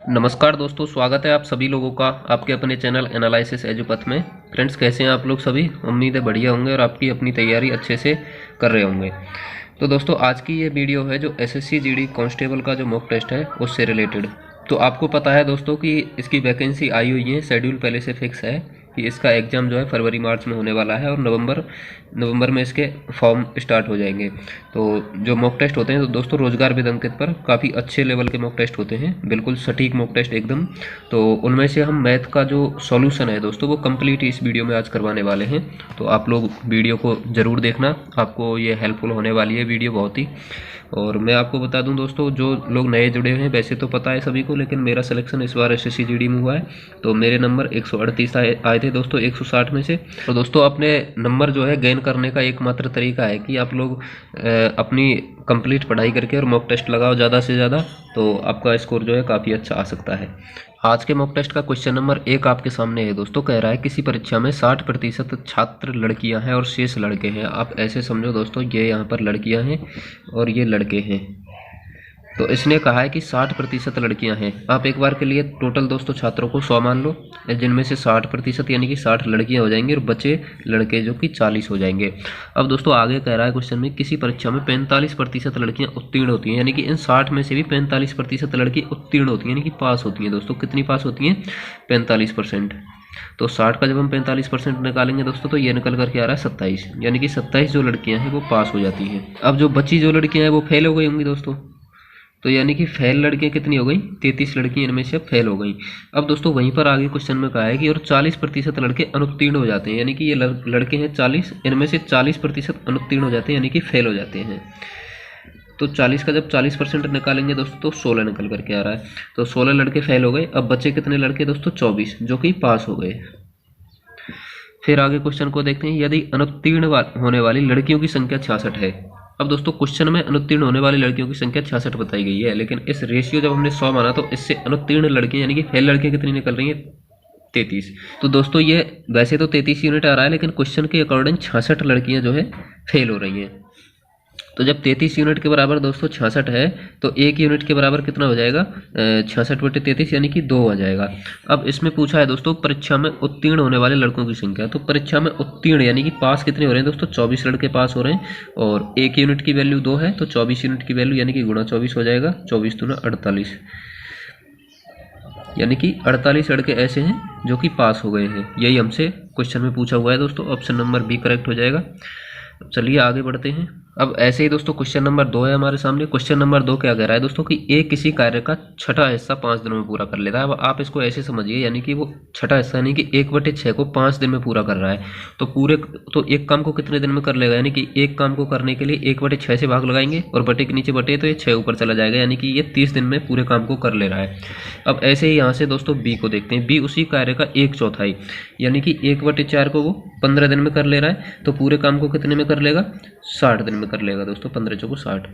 नमस्कार दोस्तों, स्वागत है आप सभी लोगों का आपके अपने चैनल एनालिसिस एजुपथ में। फ्रेंड्स, कैसे हैं आप लोग सभी? उम्मीद है बढ़िया होंगे और आपकी अपनी तैयारी अच्छे से कर रहे होंगे। तो दोस्तों, आज की ये वीडियो है जो एसएससी जीडी कांस्टेबल का जो मॉक टेस्ट है उससे रिलेटेड। तो आपको पता है दोस्तों कि इसकी वैकेंसी आई हुई है, शेड्यूल पहले से फिक्स है कि इसका एग्ज़ाम जो है फरवरी मार्च में होने वाला है और नवंबर में इसके फॉर्म स्टार्ट हो जाएंगे। तो जो मॉक टेस्ट होते हैं तो दोस्तों रोजगार विद अंकित पर काफ़ी अच्छे लेवल के मॉक टेस्ट होते हैं, बिल्कुल सटीक मॉक टेस्ट एकदम। तो उनमें से हम मैथ का जो सॉल्यूशन है दोस्तों वो कंप्लीट इस वीडियो में आज करवाने वाले हैं। तो आप लोग वीडियो को ज़रूर देखना, आपको ये हेल्पफुल होने वाली है वीडियो बहुत ही। और मैं आपको बता दूं दोस्तों, जो लोग नए जुड़े हैं वैसे तो पता है सभी को, लेकिन मेरा सिलेक्शन इस बार एसएससी जीडी में हुआ है। तो मेरे नंबर 138 आए थे दोस्तों 160 में से। तो दोस्तों, अपने नंबर जो है गेन करने का एकमात्र तरीका है कि आप लोग अपनी कंप्लीट पढ़ाई करके और मॉक टेस्ट लगाओ ज़्यादा से ज़्यादा, तो आपका स्कोर जो है काफ़ी अच्छा आ सकता है। आज के मॉक टेस्ट का क्वेश्चन नंबर 1 आपके सामने है दोस्तों। कह रहा है किसी परीक्षा में 60% छात्र लड़कियां हैं और शेष लड़के हैं। आप ऐसे समझो दोस्तों, ये यहाँ पर लड़कियां हैं और ये लड़के हैं। तो इसने कहा है कि 60% लड़कियां हैं। आप एक बार के लिए टोटल दोस्तों छात्रों को 100 मान लो, जिनमें से 60% यानी कि 60 लड़कियां हो जाएंगी और बचे लड़के जो कि 40 हो जाएंगे। अब दोस्तों आगे कह रहा है क्वेश्चन में, किसी परीक्षा में 45% लड़कियां उत्तीर्ण होती हैं, यानी कि इन 60 में से भी 45% लड़की उत्तीर्ण होती हैं, यानी कि पास होती हैं। दोस्तों कितनी पास होती हैं? 45%। तो 60 का जब हम 45% निकालेंगे दोस्तों तो ये निकल करके आ रहा है 27, यानी कि 27 जो लड़कियां हैं वो पास हो जाती हैं। अब जो बची जो लड़कियां हैं वो फेल हो गई होंगी दोस्तों। तो यानी कि फेल लड़कियां कितनी हो गई? 33 लड़कियां इनमें से फेल हो गई। अब दोस्तों वहीं पर आगे क्वेश्चन में कहा है कि और 40% लड़के अनुत्तीर्ण हो जाते हैं, यानी कि ये लड़के हैं 40, इनमें से 40% अनुत्तीर्ण हो जाते हैं, यानी कि फेल हो जाते हैं। तो 40 का जब 40% निकालेंगे दोस्तों तो 16 निकल करके आ रहा है। तो 16 लड़के फेल हो गए। अब बचे कितने लड़के दोस्तों? 24, जो कि पास हो गए। फिर आगे क्वेश्चन को देखते हैं, यदि अनुत्तीर्ण होने वाली लड़कियों की संख्या 66 है। अब दोस्तों क्वेश्चन में अनुत्तीर्ण होने वाली लड़कियों की संख्या 66 बताई गई है, लेकिन इस रेशियो जब हमने 100 माना तो इससे अनुत्तीर्ण लड़कियां यानी कि फेल लड़कियां कितनी निकल रही हैं? 33। तो दोस्तों ये वैसे तो 33 यूनिट आ रहा है, लेकिन क्वेश्चन के अकॉर्डिंग 66 लड़कियां जो है फेल हो रही हैं। तो जब 33 यूनिट के बराबर दोस्तों 66 है तो 1 यूनिट के बराबर कितना हो जाएगा? 66/33 यानी कि 2 आ जाएगा। अब इसमें पूछा है दोस्तों परीक्षा में उत्तीर्ण होने वाले लड़कों की संख्या। तो परीक्षा में उत्तीर्ण यानी कि पास कितने हो रहे हैं दोस्तों? 24 लड़के पास हो रहे हैं और 1 यूनिट की वैल्यू 2 है, तो 24 यूनिट की वैल्यू यानी कि गुणा 24 हो जाएगा। 24 दूना 48, यानी कि 48 लड़के ऐसे हैं जो कि पास हो गए हैं। यही हमसे क्वेश्चन में पूछा हुआ है दोस्तों। ऑप्शन नंबर बी करेक्ट हो जाएगा। चलिए आगे बढ़ते हैं। अब ऐसे ही दोस्तों क्वेश्चन नंबर 2 है हमारे सामने। क्वेश्चन नंबर 2 क्या कह रहा है दोस्तों कि ए किसी कार्य का छठा हिस्सा 5 दिनों में पूरा कर लेता है। अब आप इसको ऐसे समझिए, यानी कि वो छठा हिस्सा यानी कि 1/6 को 5 दिन में पूरा कर रहा है। तो एक काम को कितने दिन में कर लेगा? यानी कि एक काम को करने के लिए 1/6 से भाग लगाएंगे और बटे के नीचे बटे तो ये 6 ऊपर चला जाएगा, यानी कि ये 30 दिन में पूरे काम को कर ले रहा है। अब ऐसे ही यहाँ से दोस्तों बी को देखते हैं। बी उसी कार्य का 1/4 यानी कि 1/4 को वो 15 दिन में कर ले रहा है, तो पूरे काम को कितने में कर लेगा? 60 दिन में कर लेगा दोस्तों। 15 चौको 60।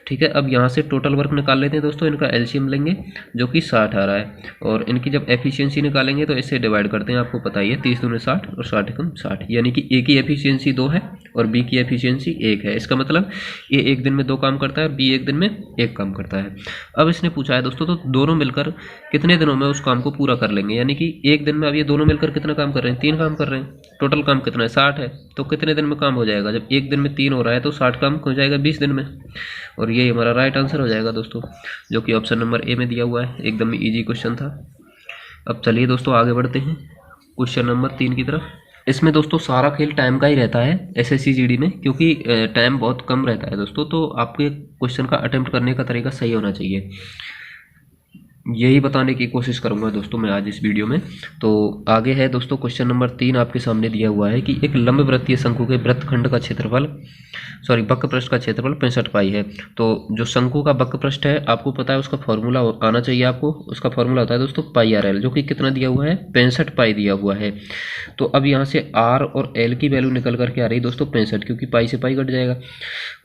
ठीक है, अब यहाँ से टोटल वर्क निकाल लेते हैं दोस्तों। इनका एलसीएम लेंगे जो कि 60 आ रहा है, और इनकी जब एफिशिएंसी निकालेंगे तो इससे डिवाइड करते हैं। आपको पता ही है 30 दूनी 60 और 60 एकम 60, यानी कि ए की एफिशिएंसी 2 है और बी की एफिशिएंसी 1 है। इसका मतलब ए एक दिन में 2 काम करता है और बी एक दिन में 1 काम करता है। अब इसने पूछा है दोस्तों, तो दोनों मिलकर कितने दिनों में उस काम को पूरा कर लेंगे? यानी कि एक दिन में अब ये दोनों मिलकर कितना काम कर रहे हैं? 3 काम कर रहे हैं। टोटल काम कितना है? 60 है। तो कितने दिन में काम हो जाएगा? जब एक दिन में 3 हो रहा है तो 60 काम हो जाएगा 20 दिन में। और ये हमारा राइट आंसर हो जाएगा दोस्तों, जो कि ऑप्शन नंबर ए में दिया हुआ है। एकदम इजी क्वेश्चन था। अब चलिए दोस्तों आगे बढ़ते हैं क्वेश्चन नंबर 3 की तरफ। इसमें दोस्तों सारा खेल टाइम का ही रहता है एसएससी जीडी में, क्योंकि टाइम बहुत कम रहता है दोस्तों। तो आपके क्वेश्चन का अटेम्प्ट करने का तरीका सही होना चाहिए, यही बताने की कोशिश करूंगा दोस्तों मैं आज इस वीडियो में। तो आगे है दोस्तों क्वेश्चन नंबर 3 आपके सामने दिया हुआ है कि एक लंब वृत्तीय शंकु के वृत्तखंड का क्षेत्रफल वक्र पृष्ठ का क्षेत्रफल 65 पाई है। तो जो शंकु का वक्र पृष्ठ है आपको पता है, उसका फॉर्मूला आना चाहिए आपको। उसका फॉर्मूला होता है दोस्तों पाई आर एल, जो कि कितना दिया हुआ है? 65 पाई दिया हुआ है। तो अब यहाँ से आर और एल की वैल्यू निकल करके आ रही है दोस्तों 65, क्योंकि पाई से पाई कट जाएगा।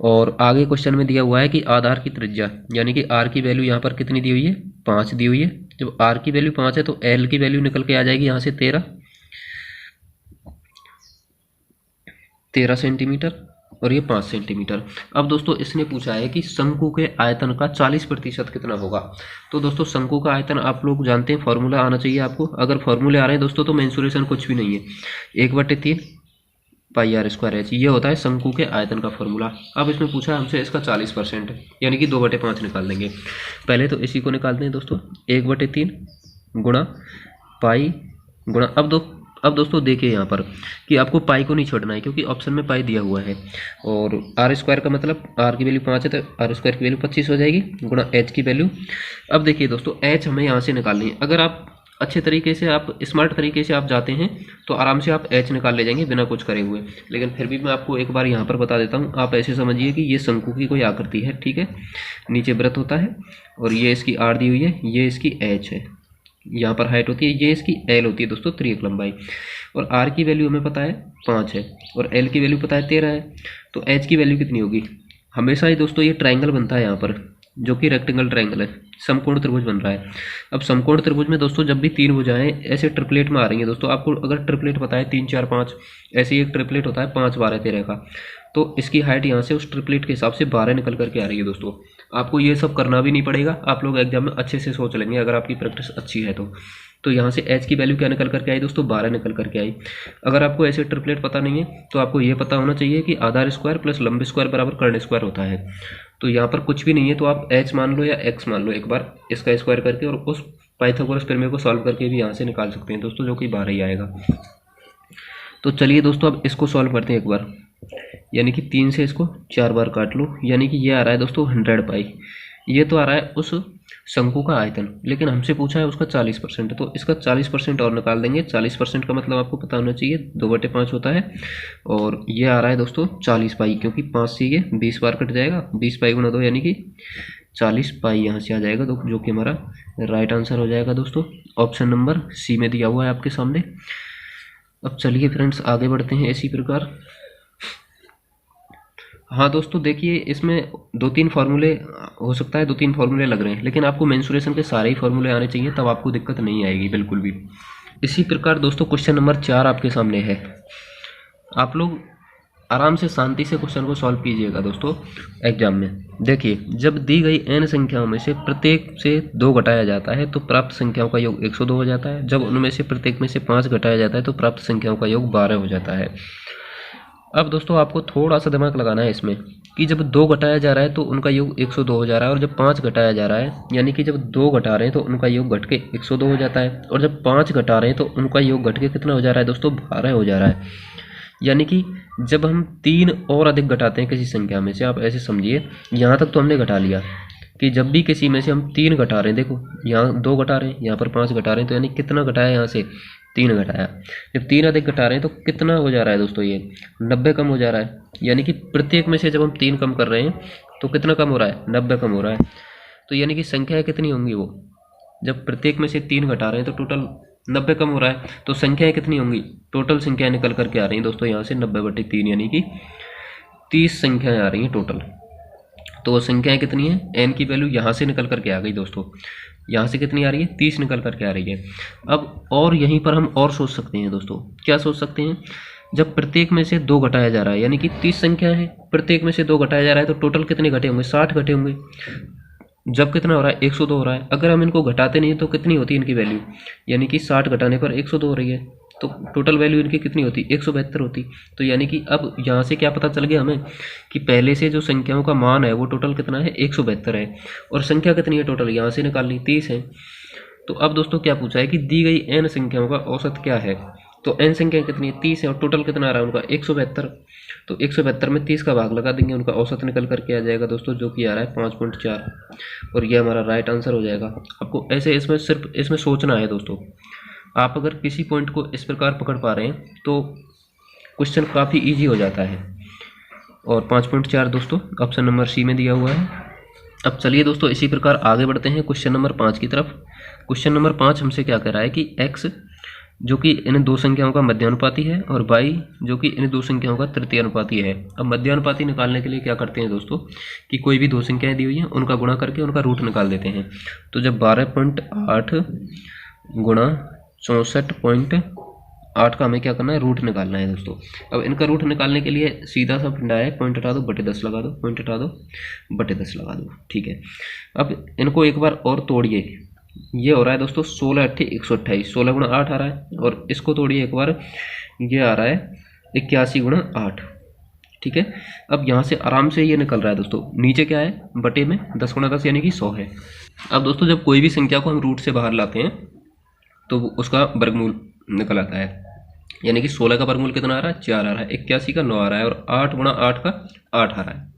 और आगे क्वेश्चन में दिया हुआ है कि आधार की त्रिज्या यानी कि आर की वैल्यू यहाँ पर कितनी दी हुई है? 5 दी हुई है। जब आर की वैल्यू 5 है तो एल की वैल्यू निकल के आ जाएगी यहाँ से 13 सेंटीमीटर। और ये 5 सेंटीमीटर। अब दोस्तों इसने पूछा है कि शंकु के आयतन का 40% कितना होगा। तो दोस्तों शंकु का आयतन आप लोग जानते हैं, फॉर्मूला आना चाहिए आपको। अगर फॉर्मूले आ रहे हैं दोस्तों तो मेंसुरेशन कुछ भी नहीं है, 1/3 पाई आर स्क्वायर एच, ये होता है शंकु के आयतन का फॉर्मूला। अब इसमें पूछा है हमसे इसका 40%, यानी कि 2/5 निकाल देंगे। पहले तो इसी को निकालते हैं दोस्तों, 1/3 गुणा पाई गुणा, अब दोस्तों देखिए यहाँ पर कि आपको पाई को नहीं छोड़ना है, क्योंकि ऑप्शन में पाई दिया हुआ है। और आर स्क्वायर का मतलब आर की वैल्यू 5 है तो आर स्क्वायर की वैल्यू 25 हो जाएगी, गुणा एच की वैल्यू। अब देखिए दोस्तों एच हमें यहाँ से निकालनी है। अगर आप अच्छे तरीके से, आप स्मार्ट तरीके से आप जाते हैं तो आराम से आप एच निकाल ले जाएंगे बिना कुछ करे हुए। लेकिन फिर भी मैं आपको एक बार यहाँ पर बता देता हूँ। आप ऐसे समझिए कि ये शंकु की कोई आकृति है, ठीक है, नीचे वृत्त होता है और ये इसकी आर दी हुई है, ये इसकी एच है, यहाँ पर हाइट होती है, ये इसकी एल होती है दोस्तों, त्रिक लंबाई। और आर की वैल्यू हमें पता है 5 है और एल की वैल्यू पता है 13 है। तो एच की वैल्यू कितनी होगी। हमेशा ही दोस्तों ये ट्रायंगल बनता है यहाँ पर, जो कि रेक्टेंगल ट्रायंगल है, समकोण त्रिभुज बन रहा है। अब समकोण त्रिभुज में दोस्तों जब भी 3 भुजाएं ऐसे ट्रिपलेट में आ रही हैं दोस्तों, आपको अगर ट्रिपलेट पता है 3 4 5, ऐसे एक ट्रिपलेट होता है 5 12 13 का, तो इसकी हाइट यहाँ से उस ट्रिपलेट के हिसाब से 12 निकल करके आ रही है दोस्तों। आपको ये सब करना भी नहीं पड़ेगा, आप लोग एग्जाम में अच्छे से सोच लेंगे अगर आपकी प्रैक्टिस अच्छी है तो यहाँ से एच की वैल्यू क्या निकल करके आई दोस्तों, 12 निकल करके आई। अगर आपको ऐसे ट्रिपलेट पता नहीं है तो आपको ये पता होना चाहिए कि आधार स्क्वायर प्लस लंब स्क्वायर बराबर कर्ण स्क्वायर होता है। तो यहाँ पर कुछ भी नहीं है तो आप एच मान लो या एक्स मान लो एक बार, इसका स्क्वायर करके, और उस पाइथागोरस प्रमेय को सॉल्व करके भी यहाँ से निकाल सकते हैं दोस्तों, जो कि 12 ही आएगा। तो चलिए दोस्तों अब इसको सॉल्व करते हैं एक बार, यानी कि 3 से इसको 4 बार काट लो, यानी कि ये आ रहा है दोस्तों 100 पाई। ये तो आ रहा है उस शंकु का आयतन, लेकिन हमसे पूछा है उसका 40%, तो इसका 40% और निकाल देंगे। 40% का मतलब आपको पता होना चाहिए 2/5 होता है, और ये आ रहा है दोस्तों 40 पाई, क्योंकि 5 से ये 20 बार कट जाएगा, 20 पाई गुणा 2 यानी कि 40 पाई यहाँ से आ जाएगा, तो जो कि हमारा राइट आंसर हो जाएगा दोस्तों। ऑप्शन नंबर सी में दिया हुआ है आपके सामने। अब चलिए फ्रेंड्स आगे बढ़ते हैं इसी प्रकार। हाँ दोस्तों देखिए, इसमें 2-3 फार्मूले हो सकता है, 2-3 फार्मूले लग रहे हैं, लेकिन आपको मेंसुरेशन के सारे ही फार्मूले आने चाहिए, तब आपको दिक्कत नहीं आएगी बिल्कुल भी। इसी प्रकार दोस्तों क्वेश्चन नंबर 4 आपके सामने है। आप लोग आराम से शांति से क्वेश्चन को सॉल्व कीजिएगा दोस्तों एग्जाम में। देखिए, जब दी गई n संख्याओं में से प्रत्येक से 2 घटाया जाता है तो प्राप्त संख्याओं का योग 102 हो जाता है। जब उनमें से प्रत्येक में से 5 घटाया जाता है तो प्राप्त संख्याओं का योग 12 हो जाता है। अब दोस्तों आपको थोड़ा सा दिमाग लगाना है इसमें कि जब 2 घटाया जा रहा है तो उनका योग 102 हो जा रहा है, और जब 5 घटाया जा रहा है, यानी कि जब 2 घटा रहे हैं तो उनका योग घट के 102 हो जाता है, और जब 5 घटा रहे हैं तो उनका योग घट के कितना हो जा रहा है दोस्तों, 12 हो जा रहा है। यानी कि जब हम 3 और अधिक घटाते हैं किसी संख्या में से, आप ऐसे समझिए, यहाँ तक तो हमने घटा लिया कि जब भी किसी में से हम 3 घटा रहे हैं, देखो यहाँ 2 घटा रहे हैं, यहाँ पर 5 घटा रहे हैं, तो यानी कितना घटाया यहाँ से 3 घटाया। जब 3 अधिक घटा रहे हैं तो कितना हो जा रहा है दोस्तों, ये 90 कम हो जा रहा है। यानी कि प्रत्येक में से जब हम 3 कम कर रहे हैं तो कितना कम हो रहा है, 90 कम हो रहा है। तो यानी कि संख्या कितनी होंगी, वो जब प्रत्येक में से 3 घटा रहे हैं तो टोटल 90 कम हो रहा है, तो संख्याएं कितनी होंगी, टोटल संख्याएं निकल करके आ रही हैं दोस्तों यहाँ से 90/3, यानी कि 30 संख्याएं आ रही हैं टोटल। तो वो संख्याएं कितनी है, n की वैल्यू यहाँ से निकल करके आ गई दोस्तों, यहाँ से कितनी आ रही है, 30 निकल करके आ रही है। अब और यहीं पर हम और सोच सकते हैं दोस्तों, क्या सोच सकते हैं, जब प्रत्येक में से 2 घटाया जा रहा है, यानी कि 30 संख्या है, प्रत्येक में से 2 घटाया जा रहा है, तो टोटल कितने घटे होंगे, 60 घटे होंगे। जब कितना हो रहा है, 102 हो रहा है। अगर हम इनको घटाते नहीं तो कितनी होती है इनकी वैल्यू, यानी कि 60 घटाने पर 102 हो रही है, तो टोटल वैल्यू इनकी कितनी होती, 172 होती। तो यानी कि अब यहाँ से क्या पता चल गया हमें कि पहले से जो संख्याओं का मान है वो टोटल कितना है, 172 है, और संख्या कितनी है टोटल, यहाँ से निकालनी 30 है। तो अब दोस्तों क्या पूछा है कि दी गई n संख्याओं का औसत क्या है, तो n संख्या कितनी है, 30 है, और टोटल कितना आ रहा है उनका 172। तो 172 में 30 का भाग लगा देंगे, उनका औसत निकल करके आ जाएगा दोस्तों, जो कि आ रहा है 5.4, और ये हमारा राइट आंसर हो जाएगा। आपको ऐसे इसमें सिर्फ इसमें सोचना है दोस्तों। आप अगर किसी पॉइंट को इस प्रकार पकड़ पा रहे हैं तो क्वेश्चन काफ़ी ईजी हो जाता है। और 5.4 दोस्तों ऑप्शन नंबर सी में दिया हुआ है। अब चलिए दोस्तों इसी प्रकार आगे बढ़ते हैं क्वेश्चन नंबर 5 की तरफ। क्वेश्चन नंबर 5 हमसे क्या कह रहा है कि x जो कि इन 2 संख्याओं का मध्यानुपाती है और y जो कि इन 2 संख्याओं का तृतीयानुपाती है। अब मध्यानुपाती निकालने के लिए क्या करते हैं दोस्तों कि कोई भी 2 संख्याएं दी हुई हैं उनका गुणा करके उनका रूट निकाल देते हैं। तो जब 12.8 गुणा 64.8 8 का हमें क्या करना है, रूट निकालना है दोस्तों। अब इनका रूट निकालने के लिए सीधा सा फंडा है, पॉइंट हटा दो बटे 10 लगा दो, पॉइंट हटा दो बटे 10 लगा दो, ठीक है। अब इनको एक बार और तोड़िए, ये हो रहा है दोस्तों 16 8 128, 16 गुणा 8 आ रहा है, और इसको तोड़िए एक बार, ये आ रहा है 81 गुणा 8, ठीक है। अब यहाँ से आराम से ये निकल रहा है दोस्तों, नीचे क्या है बटे में 10 गुणा 10 यानी कि 100 है। अब दोस्तों जब कोई भी संख्या को हम रूट से बाहर लाते हैं तो उसका वर्गमूल निकल आता है, यानी कि 16 का वर्गमूल कितना आ रहा है, 4 आ रहा है, 81 का 9 आ रहा है, और 8 गुणा 8 का 8 आ रहा है।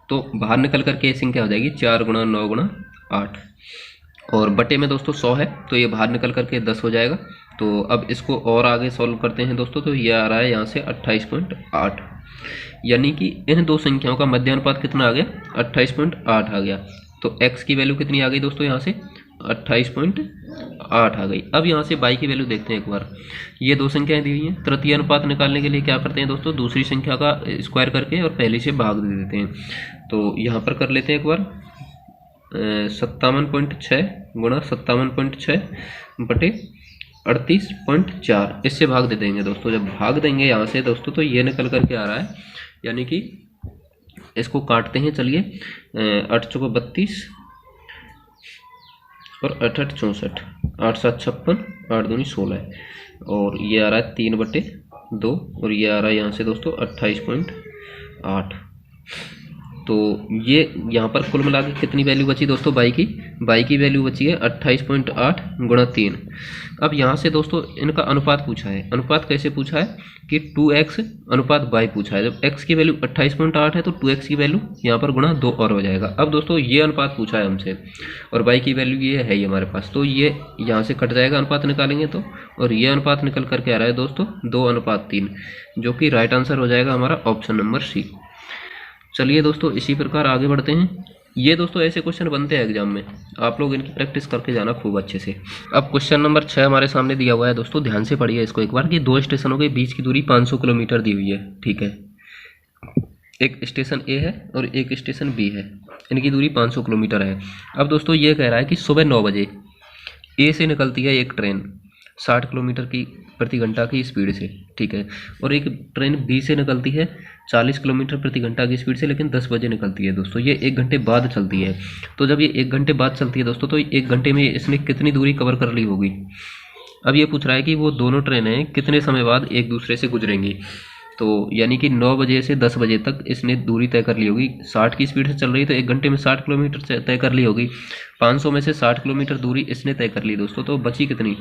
तो बाहर निकल करके संख्या हो जाएगी 4 गुणा 9 गुणा 8, और बटे में दोस्तों 100 है तो ये बाहर निकल करके 10 हो जाएगा। तो अब इसको और आगे सॉल्व करते हैं दोस्तों, तो ये आ रहा है यहाँ से 28.8, यानी कि इन दो संख्याओं का मध्य अनुपात कितना आ गया, 28.8 आ गया। तो x की वैल्यू कितनी आ गई दोस्तों, यहाँ से 28.8 आ गई। अब यहाँ से y की वैल्यू देखते हैं एक बार, ये दो संख्याएं दी हुई हैं, तृतीय अनुपात निकालने के लिए क्या करते हैं दोस्तों, दूसरी संख्या का स्क्वायर करके और पहले से भाग दे देते हैं। तो यहाँ पर कर लेते हैं एक बार, 57.6 गुणा 57.6 बटे 38.4, इससे भाग दे देंगे दोस्तों। जब भाग देंगे यहाँ से दोस्तों तो ये निकल करके आ रहा है, यानी कि इसको काटते हैं, चलिए 8 चौको 32 और 8 8 64, 8 7 56, 8 दूनी 16, और ये आ रहा है 3/2, और ये आ रहा है यहाँ से दोस्तों 28.8। तो ये यहाँ पर कुल मिला के कितनी वैल्यू बची दोस्तों, y की वैल्यू बची है 28.8 गुणा 3। अब यहाँ से दोस्तों इनका अनुपात पूछा है, अनुपात कैसे पूछा है कि 2x अनुपात y पूछा है। जब x की वैल्यू 28.8 है तो 2x की वैल्यू यहाँ पर गुणा 2 और हो जाएगा। अब दोस्तों ये अनुपात पूछा है हमसे, और y की वैल्यू ये है ही हमारे पास, तो ये यहाँ से कट जाएगा अनुपात निकालेंगे तो, और ये अनुपात निकल करके आ रहा है दोस्तों 2:3, जो कि राइट आंसर हो जाएगा हमारा ऑप्शन नंबर सी। चलिए दोस्तों इसी प्रकार आगे बढ़ते हैं। ये दोस्तों ऐसे क्वेश्चन बनते हैं एग्जाम में, आप लोग इनकी प्रैक्टिस करके जाना खूब अच्छे से। अब क्वेश्चन नंबर 6 हमारे सामने दिया हुआ है दोस्तों, ध्यान से पढ़िए इसको एक बार, कि दो स्टेशनों के बीच की दूरी 500 किलोमीटर दी हुई है, ठीक है। एक स्टेशन ए है और एक स्टेशन बी है, इनकी दूरी 500 किलोमीटर है। अब दोस्तों ये कह रहा है कि सुबह 9 बजे ए से निकलती है एक ट्रेन 60 किलोमीटर की प्रति घंटा की स्पीड से, ठीक है, और एक ट्रेन बी से निकलती है 40 किलोमीटर प्रति घंटा की स्पीड से, लेकिन 10 बजे निकलती है दोस्तों। ये 1 घंटे बाद चलती है। तो जब ये 1 घंटे बाद चलती है दोस्तों, तो 1 घंटे में इसने कितनी दूरी कवर कर ली होगी। अब ये पूछ रहा है कि वो दोनों ट्रेनें कितने समय बाद एक दूसरे से गुजरेंगी। तो यानी कि 9 बजे से 10 बजे तक इसने दूरी तय कर ली होगी। 60 की स्पीड से चल रही है तो 1 घंटे में 60 किलोमीटर तय कर ली होगी। 500 में से 60 किलोमीटर दूरी इसने तय कर ली दोस्तों, तो बची कितनी,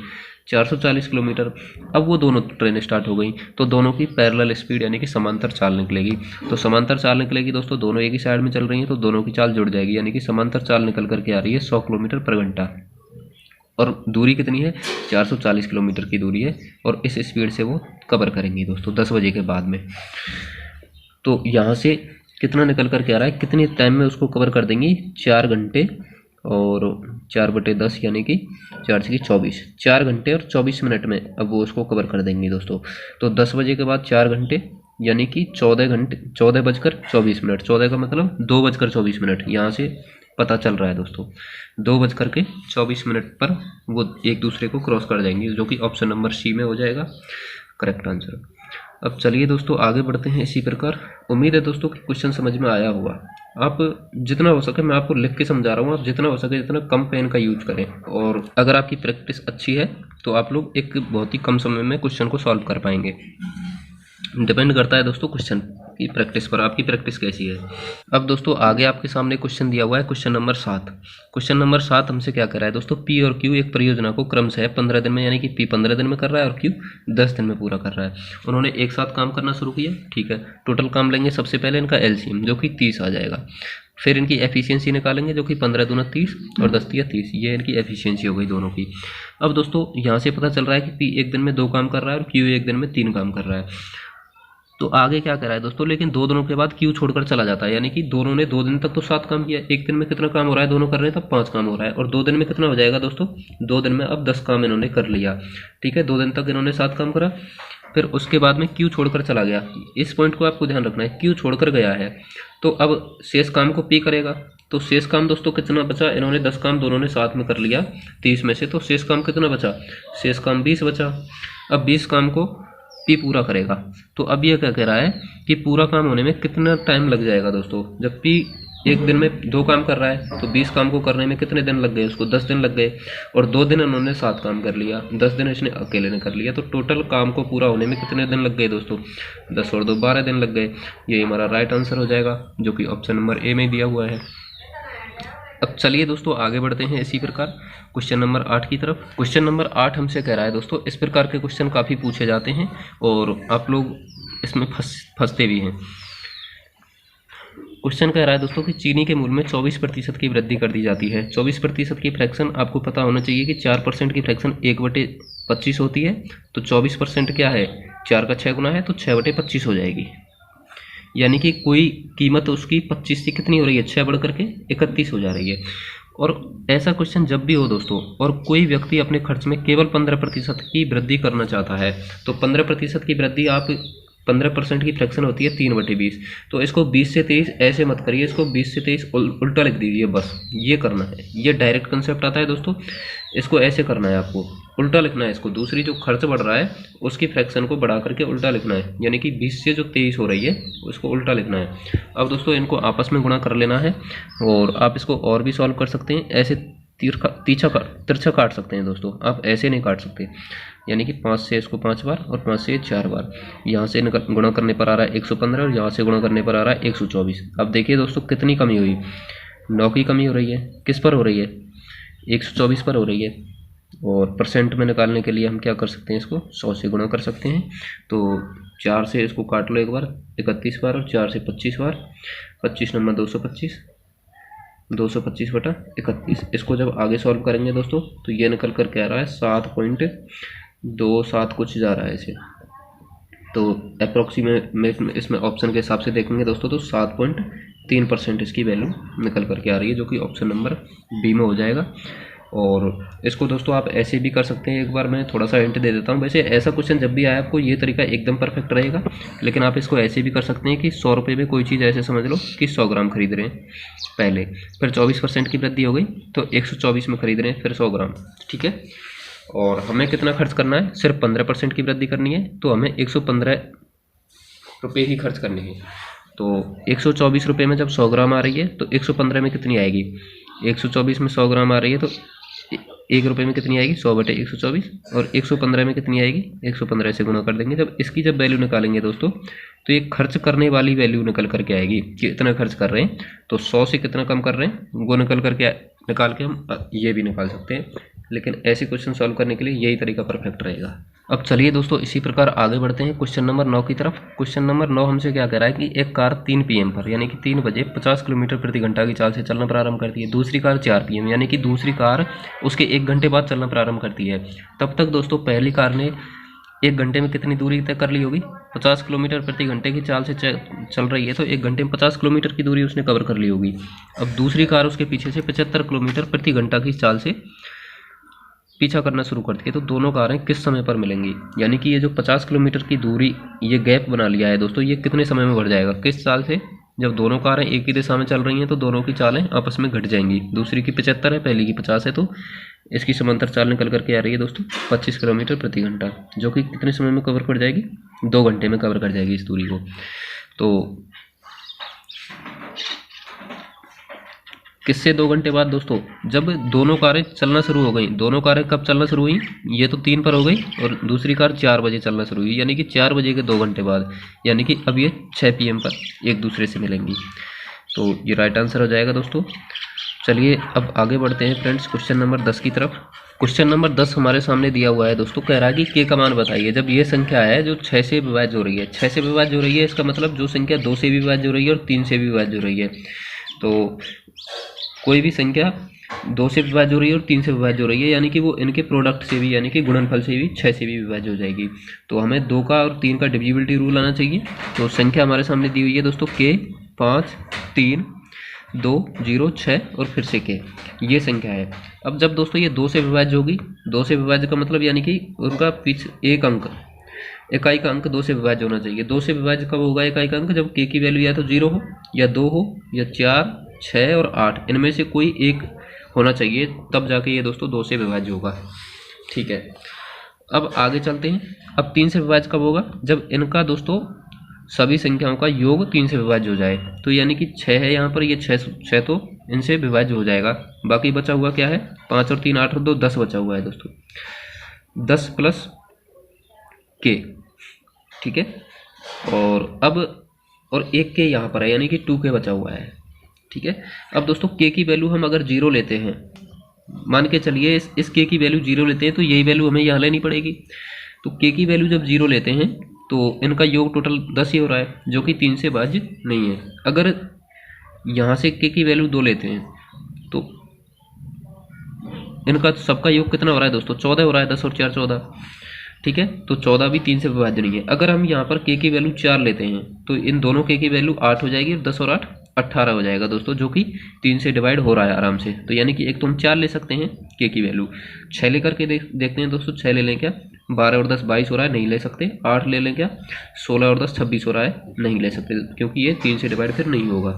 440 किलोमीटर। अब वो दोनों ट्रेनें स्टार्ट हो गई, तो दोनों की पैरेलल स्पीड यानी कि समांतर चाल निकलेगी। तो समांतर चाल निकलेगी दोस्तों, दोनों एक ही साइड में चल रही हैं, तो दोनों की चाल जुड़ जाएगी, यानी कि समांतर चाल निकल करके आ रही है 100 किलोमीटर पर घंटा, और दूरी कितनी है, 440 किलोमीटर की दूरी है, और इस स्पीड से वो कवर करेंगी दोस्तों 10 बजे के बाद में। तो यहाँ से कितना निकल कर के आ रहा है, कितने टाइम में उसको कवर कर देंगी, 4 घंटे और 4/10 यानी कि 4 से 24, 4 घंटे और 24 मिनट में अब वो उसको कवर कर देंगी दोस्तों। तो 10 बजे के बाद 4 घंटे यानी कि 14 घंटे, 14:24, 14 का मतलब 2:24, यहाँ से पता चल रहा है दोस्तों 2:24 पर वो एक दूसरे को क्रॉस कर जाएंगे, जो कि ऑप्शन नंबर सी में हो जाएगा करेक्ट आंसर। अब चलिए दोस्तों आगे बढ़ते हैं इसी प्रकार। उम्मीद है दोस्तों कि क्वेश्चन समझ में आया होगा। आप जितना हो सके, मैं आपको लिख के समझा रहा हूँ, आप जितना हो सके जितना कम पेन का यूज करें, और अगर आपकी प्रैक्टिस अच्छी है तो आप लोग एक बहुत ही कम समय में क्वेश्चन को सॉल्व कर पाएंगे। डिपेंड करता है दोस्तों क्वेश्चन की प्रैक्टिस पर, आपकी प्रैक्टिस कैसी है। अब दोस्तों आगे आपके सामने क्वेश्चन दिया हुआ है, क्वेश्चन नंबर 7। क्वेश्चन नंबर 7 हमसे क्या कर रहा है दोस्तों, पी और क्यू एक परियोजना को क्रमशः 15 दिन में, यानी कि पी 15 दिन में कर रहा है और क्यू 10 दिन में पूरा कर रहा है। उन्होंने एक साथ काम करना शुरू किया, ठीक है। टोटल काम लेंगे सबसे पहले इनका एलसीएम, जो कि 30 आ जाएगा। फिर इनकी एफिशिएंसी निकालेंगे, जो कि 15 दूना 30 और 10 तिया 30, ये इनकी एफिशिएंसी हो गई दोनों की। अब दोस्तों यहाँ से पता चल रहा है कि पी एक दिन में 2 काम कर रहा है और क्यू एक दिन में 3 काम कर रहा है। तो आगे क्या कर रहा है दोस्तों, लेकिन 2 दिनों के बाद क्यू छोड़कर चला जाता है, यानी कि दोनों ने 2 दिन तक तो 7 काम किया, एक दिन में कितना काम हो रहा है, दोनों कर रहे हैं तब 5 काम हो रहा है, और 2 दिन में कितना हो जाएगा दोस्तों, 2 दिन में अब 10 काम इन्होंने कर लिया, ठीक है। 2 दिन तक इन्होंने 7 काम करा, फिर उसके बाद में क्यू छोड़कर चला गया। इस पॉइंट को आपको ध्यान रखना है, क्यू छोड़कर गया है तो अब शेष काम को पी करेगा, तो शेष काम दोस्तों कितना बचा, इन्होंने 10 काम दोनों ने साथ में कर लिया 30 में से, तो शेष काम कितना बचा, शेष काम 20 बचा। अब 20 काम को पी पूरा करेगा। तो अब ये क्या कह रहा है कि पूरा काम होने में कितना टाइम लग जाएगा दोस्तों। जब पी एक दिन में 2 काम कर रहा है तो 20 काम को करने में कितने दिन लग गए, उसको 10 दिन लग गए, और 2 दिन उन्होंने 7 काम कर लिया, 10 दिन इसने अकेले ने कर लिया। तो टोटल काम को पूरा होने में कितने दिन लग गए दोस्तों, 10 और 2 12 दिन लग गए। ये हमारा राइट आंसर हो जाएगा, जो कि ऑप्शन नंबर ए में दिया हुआ है। अब चलिए दोस्तों आगे बढ़ते हैं इसी प्रकार क्वेश्चन नंबर 8 की तरफ। क्वेश्चन नंबर 8 हमसे कह रहा है दोस्तों, इस प्रकार के क्वेश्चन काफ़ी पूछे जाते हैं और आप लोग इसमें फंसते भी हैं। क्वेश्चन कह रहा है दोस्तों कि चीनी के मूल्य में 24% की वृद्धि कर दी जाती है। 24% की फ्रैक्शन आपको पता होना चाहिए कि 4% की फ्रैक्शन 1/25 होती है। तो 24% क्या है, 4 का 6 गुना है, तो 6/25 हो जाएगी। यानी कि कोई कीमत उसकी 25 से कितनी हो रही है, 6 बढ़ करके 31 हो जा रही है। और ऐसा क्वेश्चन जब भी हो दोस्तों और कोई व्यक्ति अपने खर्च में केवल 15% की वृद्धि करना चाहता है, तो 15% की वृद्धि आप 15% की फ्रैक्शन होती है 3/20, तो इसको 20 से 23 ऐसे मत करिए, इसको 20 से 23 उल्टा लिख दीजिए, बस ये करना है। ये डायरेक्ट कंसेप्ट आता है दोस्तों, इसको ऐसे करना है, आपको उल्टा लिखना है। इसको दूसरी जो खर्च बढ़ रहा है उसकी फ्रैक्शन को बढ़ा करके उल्टा लिखना है, यानी कि 20 से जो 23 हो रही है उसको उल्टा लिखना है। अब दोस्तों इनको आपस में गुणा कर लेना है, और आप इसको और भी सॉल्व कर सकते हैं। ऐसे तिरछा काट सकते हैं दोस्तों, आप ऐसे नहीं काट सकते। यानी कि 5 से इसको 5 बार और 5 से 4 बार। यहाँ से गुणा करने पर आ रहा है 115 और यहाँ से गुणा करने पर आ रहा है 124। अब देखिए दोस्तों कितनी कमी हुई, 9 की कमी हो रही है। किस पर हो रही है, 124 पर हो रही है। और परसेंट में निकालने के लिए हम क्या कर सकते हैं, इसको 100 से गुणा कर सकते हैं। तो 4 से इसको काट लो एक बार 31 बार, और 4 से 25 बार, 25 नंबर 225, 225/31। इसको जब आगे सॉल्व करेंगे दोस्तों तो ये निकल कर क्या आ रहा है, 7.27 कुछ जा रहा है इसे। तो अप्रोक्सीमेट इसमें ऑप्शन के हिसाब से देखेंगे दोस्तों तो 7.3% इसकी वैल्यू निकल कर के आ रही है, जो कि ऑप्शन नंबर बी में हो जाएगा। और इसको दोस्तों आप ऐसे भी कर सकते हैं, एक बार मैं थोड़ा सा हिंट दे देता हूँ। वैसे ऐसा क्वेश्चन जब भी आए आपको ये तरीका एकदम परफेक्ट रहेगा, लेकिन आप इसको ऐसे भी कर सकते हैं कि 100 रुपये में कोई चीज़ ऐसे समझ लो कि 100 ग्राम खरीद रहे हैं पहले, फिर 24% की वृद्धि हो गई तो 124 में खरीद रहे हैं, फिर 100 ग्राम, ठीक है। और हमें कितना खर्च करना है, सिर्फ 15% की वृद्धि करनी है, तो हमें 115 रुपये ही खर्च करने हैं। तो 124 रुपये में जब 100 ग्राम आ रही है तो 115 में कितनी आएगी, 124 में 100 ग्राम आ रही है तो 1 रुपये में कितनी आएगी, 100/124, और 115 में कितनी आएगी, 115 से गुणा कर देंगे। जब इसकी जब वैल्यू निकालेंगे दोस्तों तो ये खर्च करने वाली वैल्यू निकल करके आएगी कि इतना खर्च कर रहे हैं, तो 100 से कितना कम कर रहे हैं वो निकल के हम ये भी निकाल सकते हैं। लेकिन ऐसे क्वेश्चन सॉल्व करने के लिए यही तरीका परफेक्ट रहेगा। अब चलिए दोस्तों इसी प्रकार आगे बढ़ते हैं क्वेश्चन नंबर 9 की तरफ। क्वेश्चन नंबर 9 हमसे क्या कह रहा है कि एक कार 3 PM पर यानी कि 3 बजे 50 किलोमीटर प्रति घंटा की चाल से चलना प्रारंभ करती है। दूसरी कार 4 PM यानी कि दूसरी कार उसके 1 घंटे बाद चलना प्रारंभ करती है। तब तक दोस्तों पहली कार ने 1 घंटे में कितनी दूरी तय कर ली होगी, 50 किलोमीटर प्रति घंटे की चाल से चल रही है, तो 1 घंटे में 50 किलोमीटर की दूरी उसने कवर कर ली होगी। अब दूसरी कार उसके पीछे से 75 किलोमीटर प्रति घंटा की चाल से पीछा करना शुरू करती है। तो दोनों कारें किस समय पर मिलेंगी, यानी कि ये जो 50 किलोमीटर की दूरी ये गैप बना लिया है दोस्तों, ये कितने समय में बढ़ जाएगा, किस चाल से। जब दोनों कारें एक ही दिशा में चल रही हैं तो दोनों की चालें आपस में घट जाएंगी। दूसरी की 75 है, पहली की 50 है, तो इसकी समांतर चाल निकल करके आ रही है दोस्तों 25 किलोमीटर प्रति घंटा, जो कि कितने समय में कवर कर जाएगी, 2 घंटे में कवर कर जाएगी इस दूरी को। तो किससे 2 घंटे बाद दोस्तों, जब दोनों कारें चलना शुरू हो गई। दोनों कारें कब चलना शुरू हुई, ये तो 3 पर हो गई और दूसरी कार 4 बजे चलना शुरू हुई, यानी कि 4 बजे के 2 घंटे बाद, यानी कि अब ये 6 PM पर एक दूसरे से मिलेंगी। तो ये राइट आंसर हो जाएगा दोस्तों। चलिए अब आगे बढ़ते हैं फ्रेंड्स क्वेश्चन नंबर 10 की तरफ। क्वेश्चन नंबर 10 हमारे सामने दिया हुआ है दोस्तों, कह रहा है कि के का मान बताइए जब ये संख्या है जो 6 से विभाज्य हो रही है। 6 से विभाज्य हो रही है, इसका मतलब जो संख्या 2 से भी विभाज्य हो रही है और 3 से भी विभाज्य हो रही है। तो कोई भी संख्या 2 से विभाज्य हो रही है और 3 से विभाज्य हो रही है, यानी कि वो इनके प्रोडक्ट से भी यानी कि गुणनफल से भी 6 से भी विभाज्य हो जाएगी। तो हमें 2 का और 3 का डिविजिबिलिटी रूल आना चाहिए। तो संख्या हमारे सामने दी हुई है दोस्तों के 5 3 2 0 6 और फिर से के, ये संख्या है। अब जब दोस्तों ये 2 से विभाज्य होगी, 2 से विभाज्य का मतलब यानी कि उनका पीछे एक अंक, इकाई का अंक 2 से विभाज्य होना चाहिए। 2 से विभाज्य कब होगा इकाई का अंक, जब के की वैल्यू या तो 0 हो या 2 हो या 4 6 और 8 इनमें से कोई एक होना चाहिए, तब जाके ये दोस्तों 2 से विभाज्य होगा। ठीक है, अब आगे चलते हैं। अब 3 से विभाज्य कब होगा? जब इनका दोस्तों सभी संख्याओं का योग 3 से विभाज्य हो जाए। तो यानी कि 6 है यहाँ पर, ये 6 तो इनसे विभाज्य हो जाएगा। बाकी बचा हुआ क्या है? 5 और 3 8 और 2 10 बचा हुआ है दोस्तों, 10 प्लस के। ठीक है, और अब और एक के यहाँ पर है, यानी कि 2 के बचा हुआ है। ठीक है, अब दोस्तों के की वैल्यू हम अगर 0 लेते हैं, मान के चलिए इस के की वैल्यू 0 लेते हैं, तो यही वैल्यू हमें यहाँ लेनी पड़ेगी। तो के की वैल्यू जब 0 लेते हैं तो इनका योग टोटल 10 ही हो रहा है, जो कि 3 से भाज्य नहीं है। अगर यहाँ से के की वैल्यू 2 लेते हैं तो इनका सबका योग कितना हो रहा है दोस्तों? 14 हो रहा है, 10 और 4 14। ठीक है, तो 14 भी 3 से विभाज्य नहीं है। अगर हम यहाँ पर के की वैल्यू 4 लेते हैं तो इन दोनों के की वैल्यू 8 हो जाएगी, और 10 और 8 18 हो जाएगा दोस्तों, जो कि 3 से डिवाइड हो रहा है आराम से। तो यानी कि एक तो हम 4 ले सकते हैं के की वैल्यू, 6 लेकर के देखते हैं दोस्तों। 6 ले लें क्या? 12 और 10 22 हो रहा है, नहीं ले सकते। 8 ले लें क्या? 16 और 10 26 हो रहा है, नहीं ले सकते, क्योंकि ये 3 से डिवाइड फिर नहीं होगा।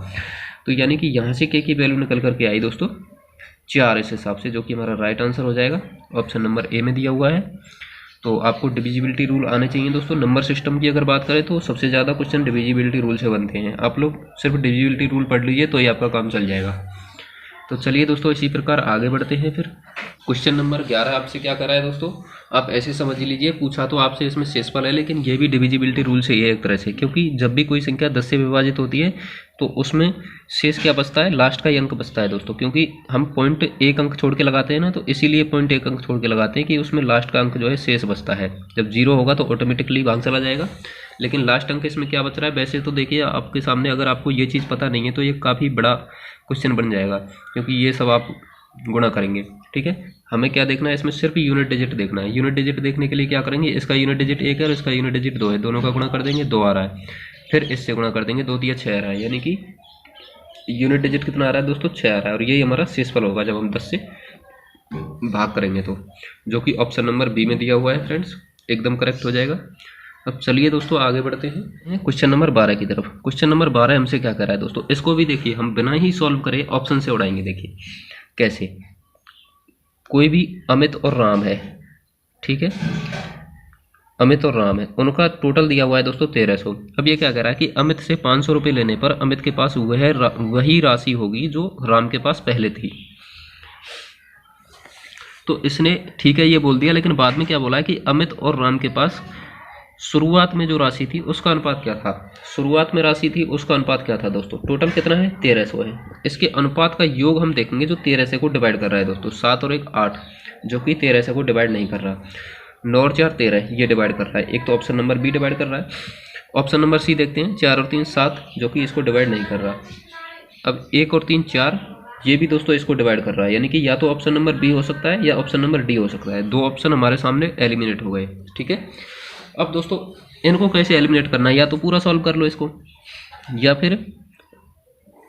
तो यानी कि यहाँ से के की वैल्यू निकल करके आई दोस्तों 4 इस हिसाब से, जो कि हमारा राइट आंसर हो जाएगा। ऑप्शन नंबर ए में दिया हुआ है। तो आपको डिविजिबिलिटी रूल आने चाहिए दोस्तों। नंबर सिस्टम की अगर बात करें तो सबसे ज़्यादा क्वेश्चन डिविजिबिलिटी रूल से बनते हैं। आप लोग सिर्फ डिविजिबिलिटी रूल पढ़ लीजिए तो ही आपका काम चल जाएगा। तो चलिए दोस्तों, इसी प्रकार आगे बढ़ते हैं। फिर क्वेश्चन नंबर 11 आपसे क्या करा है दोस्तों? आप ऐसे समझ लीजिए, पूछा तो आपसे इसमें शेषफल है, लेकिन ये भी डिविजिबिलिटी रूल से ही है एक तरह से, क्योंकि जब भी कोई संख्या 10 से विभाजित होती है तो उसमें शेष क्या बचता है? लास्ट का ही अंक बचता है दोस्तों। क्योंकि हम पॉइंट 1 अंक छोड़ के लगाते हैं ना, तो इसीलिए पॉइंट 1 अंक छोड़ के लगाते हैं कि उसमें लास्ट का अंक जो है शेष बचता है। जब 0 होगा तो ऑटोमेटिकली भाग चला जाएगा, लेकिन लास्ट अंक इसमें क्या बच रहा है? वैसे तो देखिए आपके सामने, अगर आपको ये चीज़ पता नहीं है तो ये काफ़ी बड़ा क्वेश्चन बन जाएगा, क्योंकि ये सब आप गुणा करेंगे। ठीक है, हमें क्या देखना है इसमें? सिर्फ यूनिट डिजिट देखना है। यूनिट डिजिट देखने के लिए क्या करेंगे? इसका यूनिट डिजिट 1 है और इसका यूनिट डिजिट 2 है, दोनों का गुणा कर देंगे, 2 आ रहा है। फिर इससे गुणा कर देंगे, 2 दिया 6 आ रहा है, यानी कि यूनिट डिजिट कितना आ रहा है दोस्तों? 6 आ रहा है। और यही हमारा शेषफल होगा जब हम 10 से भाग करेंगे तो, जो कि ऑप्शन नंबर बी में दिया हुआ है फ्रेंड्स, एकदम करेक्ट हो जाएगा। अब चलिए दोस्तों आगे बढ़ते हैं क्वेश्चन नंबर 12 की तरफ। क्वेश्चन नंबर 12 हमसे क्या कर रहा है दोस्तों? इसको भी देखिए, हम बिना ही सॉल्व करे ऑप्शन से उड़ाएंगे। देखिए कैसे। कोई भी अमित और राम है, ठीक है, अमित और राम है, उनका टोटल दिया हुआ है दोस्तों 1300। अब ये क्या कह रहा है कि अमित से 500 रुपये लेने पर अमित के पास वही राशि होगी जो राम के पास पहले थी। तो इसने ठीक है ये बोल दिया, लेकिन बाद में क्या बोला है कि अमित और राम के पास शुरुआत में जो राशि थी उसका अनुपात क्या था? शुरुआत में राशि थी उसका अनुपात क्या था दोस्तों? टोटल कितना है? 1300 है। इसके अनुपात का योग हम देखेंगे जो 1300 को डिवाइड कर रहा है दोस्तों। 7 और 1 8, जो कि 1300 को डिवाइड नहीं कर रहा। 9 और 4 13, ये डिवाइड कर रहा है। एक तो ऑप्शन नंबर बी डिवाइड कर रहा है। ऑप्शन नंबर सी देखते हैं, 4 और 3 7, जो कि इसको डिवाइड नहीं कर रहा। अब 1 और 3 4, ये भी दोस्तों इसको डिवाइड कर रहा है, यानी कि या तो ऑप्शन नंबर बी हो सकता है या ऑप्शन नंबर डी हो सकता है। 2 ऑप्शन हमारे सामने एलिमिनेट हो गए। ठीक है, अब दोस्तों इनको कैसे एलिमिनेट करना है? या तो पूरा सॉल्व कर लो इसको, या फिर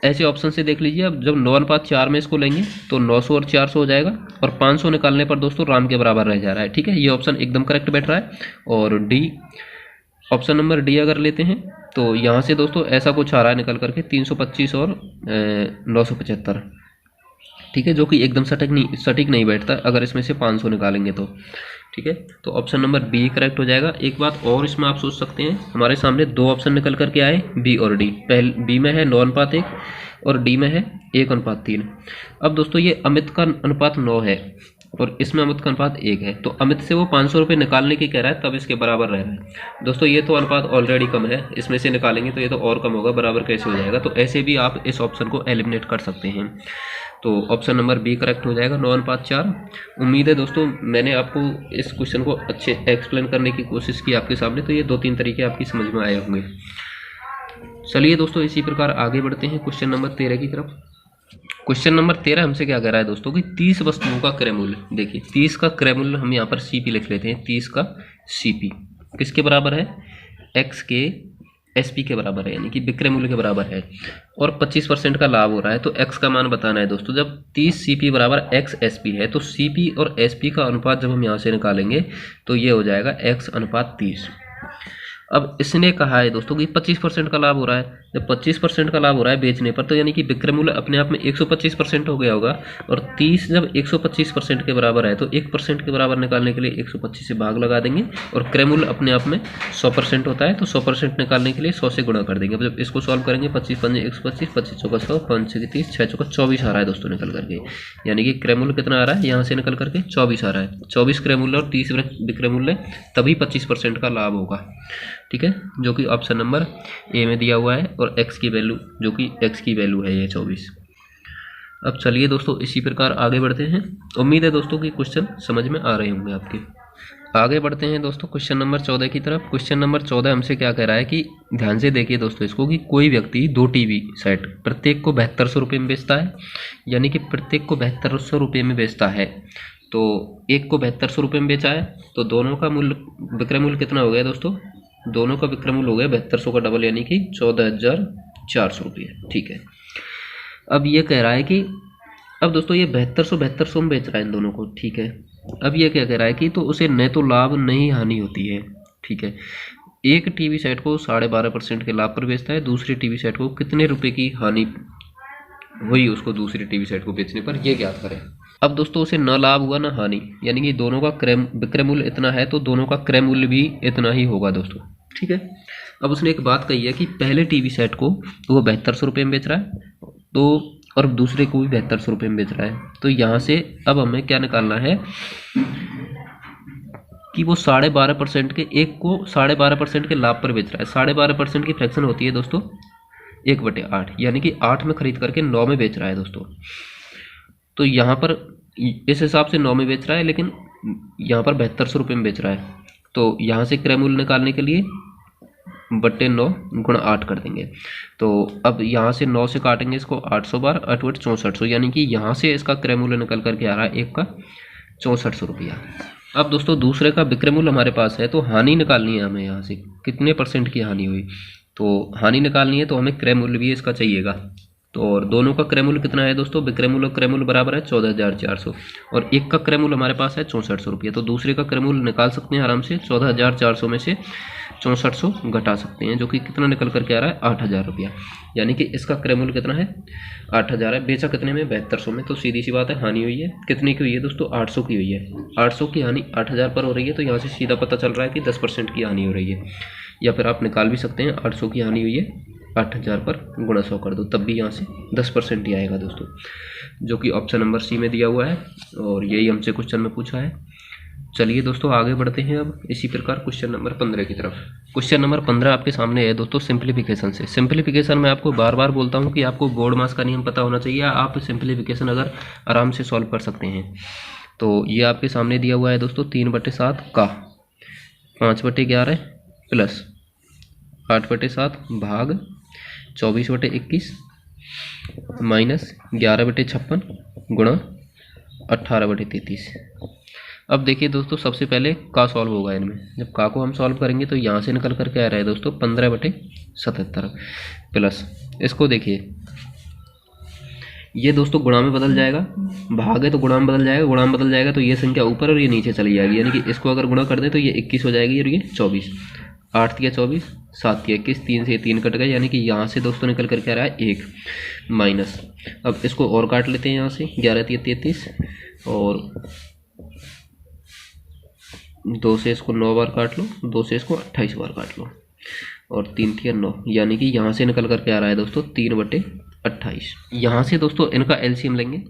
ऐसे ऑप्शन से देख लीजिए। अब जब 9:4 में इसको लेंगे तो 900 और 400 हो जाएगा, और 500 निकालने पर दोस्तों राम के बराबर रह जा रहा है। ठीक है, ये ऑप्शन एकदम करेक्ट बैठ रहा है। और डी, ऑप्शन नंबर डी अगर लेते हैं तो यहाँ से दोस्तों ऐसा कुछ आ रहा है निकल करके 325 और 975। ठीक है, जो कि एकदम सटीक नहीं बैठता अगर इसमें से 500 निकालेंगे तो। ठीक है, तो ऑप्शन नंबर बी करेक्ट हो जाएगा। एक बात और इसमें आप सोच सकते हैं, हमारे सामने 2 ऑप्शन निकल करके आए, बी और डी। पहले बी में है 9:1 और डी में है 1:3। अब दोस्तों ये अमित का अनुपात 9 है और इसमें अमित का अनुपात 1 है, तो अमित से वो 500 रुपये निकालने की कह रहा है, तब इसके बराबर रह रहा है। दोस्तों ये तो अनुपात ऑलरेडी कम है, इसमें से निकालेंगे तो ये तो और कम होगा, बराबर कैसे हो जाएगा? तो ऐसे भी आप इस ऑप्शन को एलिमिनेट कर सकते हैं। तो ऑप्शन नंबर बी करेक्ट हो जाएगा, 9:4। उम्मीद है दोस्तों मैंने आपको इस क्वेश्चन को अच्छे एक्सप्लेन करने की कोशिश की आपके सामने, तो ये 2-3 तरीके आपकी समझ में आए होंगे। चलिए दोस्तों इसी प्रकार आगे बढ़ते हैं क्वेश्चन नंबर 13 की तरफ। क्वेश्चन नंबर 13 हमसे क्या कह रहा है दोस्तों कि 30 वस्तुओं का क्रय मूल्य। देखिए 30 का क्रय मूल्य हम यहाँ पर सीपी लिख लेते हैं। 30 का सीपी किसके बराबर है? एक्स के एसपी के बराबर है, यानी कि विक्रय मूल्य के बराबर है, और 25% का लाभ हो रहा है। तो एक्स का मान बताना है दोस्तों। जब 30 सीपी बराबर एक्स एसपी है तो सीपी और एसपी का अनुपात जब हम यहाँ से निकालेंगे तो ये हो जाएगा x/30। अब इसने कहा है दोस्तों कि 25% का लाभ हो रहा है। जब 25% का लाभ हो रहा है बेचने पर, तो यानी कि विक्रय मूल्य अपने आप में 125% हो गया होगा। और 30 जब 125% के बराबर है तो 1% के बराबर निकालने के लिए 125 से भाग लगा देंगे। और क्रय मूल्य अपने आप में 100% होता है, तो 100% निकालने के लिए 100 से गुणा कर देंगे। अब जब इसको सॉल्व करेंगे 25 पंजे 125, 25 चौका 100, 5 6 30, 6 चौका 24 आ रहा है दोस्तों निकल करके। यानी कि क्रय मूल्य कितना आ रहा है, यहाँ से निकल करके 24 आ रहा है। 24 क्रय मूल्य और 30 विक्रय मूल्य, तभी 25% का लाभ होगा। ठीक है, जो कि ऑप्शन नंबर ए में दिया हुआ है। और एक्स की वैल्यू, जो कि एक्स की वैल्यू है ये 24। अब चलिए दोस्तों इसी प्रकार आगे बढ़ते हैं। उम्मीद है दोस्तों कि क्वेश्चन समझ में आ रहे होंगे आपके। आगे बढ़ते हैं दोस्तों क्वेश्चन नंबर 14 की तरफ। क्वेश्चन नंबर 14 हमसे क्या कह रहा है कि ध्यान से देखिए दोस्तों इसको, कि कोई व्यक्ति 2 टीवी सेट प्रत्येक को 7200 रुपये में बेचता है। यानी कि प्रत्येक को 7200 रुपये में बेचता है। तो एक को 7200 रुपये में बेचा है, तो दोनों का मूल्य, विक्रय मूल्य कितना हो गया दोस्तों, दोनों का विक्रय मूल्य हो गया 7200 का डबल, यानी कि 14400 रुपये। ठीक है, अब ये कह रहा है कि अब दोस्तों ये 7200 में बेच रहा है इन दोनों को। ठीक है, अब ये क्या कह रहा है कि तो उसे न तो लाभ नहीं हानि होती है। ठीक है, एक टीवी सेट को 12.5% के लाभ पर बेचता है, दूसरे टीवी सेट को कितने रुपए की हानि हुई उसको दूसरे टीवी सेट को बेचने पर, ये ज्ञात करें। अब दोस्तों उसे न लाभ हुआ न हानि, यानी कि दोनों का विक्रय मूल्य इतना है तो दोनों का क्रय मूल्य भी इतना ही होगा दोस्तों। ठीक है, अब उसने एक बात कही है कि पहले टीवी सेट को तो वो 7200 रुपये में बेच रहा है, तो और दूसरे को भी 7200 रुपये में बेच रहा है। तो यहाँ से अब हमें क्या निकालना है कि वो 12.5% के, एक को 12.5% के लाभ पर बेच रहा है। 12.5% की फ्रैक्शन होती है दोस्तों 1/8, यानी कि 8 में खरीद करके 9 में बेच रहा है दोस्तों। तो यहाँ पर इस हिसाब से 9 में बेच रहा है, लेकिन यहाँ पर 7200 रुपये में बेच रहा है। तो यहाँ से क्रय मूल्य निकालने के लिए 9 गुणा 8 कर देंगे। तो अब यहाँ से 9 से काटेंगे इसको 800 बार, 8 8 6400, यानी कि यहाँ से इसका क्रय मूल्य निकल करके आ रहा है एक का 6400 रुपया। अब दोस्तों दूसरे का विक्रय मूल्य हमारे पास है, तो हानि निकालनी है हमें। यहाँ से कितने % की हानि हुई, तो हानि निकालनी है, तो हमें क्रय मूल्य भी इसका चाहिएगा। तो और दोनों का क्रय मूल्य कितना है दोस्तों, विक्रय मूल्य क्रय मूल्य बराबर है 14400, और एक का क्रय मूल्य हमारे पास है 6400 रुपये। तो दूसरे का क्रय मूल्य निकाल सकते हैं आराम से, 14400 में से 6400 घटा सकते हैं, जो कि कितना निकल करके आ रहा है 8000 रुपया। यानी कि इसका क्रय मूल्य कितना है 8000 है। बेचा कितने में 7200 में, तो सीधी सी बात है हानि हुई है। कितने की हुई है दोस्तों 800 की हुई है। 800 की हानि 8000 पर हो रही है, तो यहाँ से सीधा पता चल रहा है कि 10% की हानि हो रही है। या फिर आप निकाल भी सकते हैं 800 की हानि हुई है 8000 पर गुणा 100 कर दो, तब भी यहाँ से 10% ही आएगा दोस्तों, जो कि ऑप्शन नंबर सी में दिया हुआ है। और यही हमसे क्वेश्चन में पूछा है। चलिए दोस्तों आगे बढ़ते हैं अब इसी प्रकार क्वेश्चन नंबर 15 की तरफ। क्वेश्चन नंबर 15 आपके सामने है दोस्तों सिंप्लीफिकेशन से। सिंप्लीफिकेशन में आपको बार बार बोलता हूँ कि आपको बोर्ड मास का नियम पता होना चाहिए, आप सिंप्लीफिकेशन अगर आराम से सॉल्व कर सकते हैं। तो ये आपके सामने दिया हुआ है दोस्तों 3/7 का 5/11 प्लस 8/7 भाग 24/21 माइनस 11/56 गुणा 18/33। अब देखिए दोस्तों सबसे पहले का सॉल्व होगा इनमें। जब का को हम सॉल्व करेंगे तो यहाँ से निकल करके आ रहा है दोस्तों 15/77 प्लस, इसको देखिए ये दोस्तों गुणा में बदल जाएगा, भाग है तो गुणा में बदल जाएगा, गुणा में बदल जाएगा तो ये संख्या ऊपर और ये नीचे चली जाएगी। यानी कि इसको अगर गुणा कर दें तो ये 21 हो जाएगी और ये 24। 8 तिया 24, 7 तिया 21, 3 से 3 कट गए, यानी कि यहाँ से दोस्तों निकल करके आ रहा है 1 माइनस। अब इसको और काट लेते हैं यहाँ से, 11 तिया 33 और 2 से इसको 9 बार काट लो, 2 से इसको 28 बार काट लो और 3 तिया 9, यानी कि यहाँ से निकल करके आ रहा है दोस्तों 3/28। यहाँ से दोस्तों इनका एलसीएम लेंगे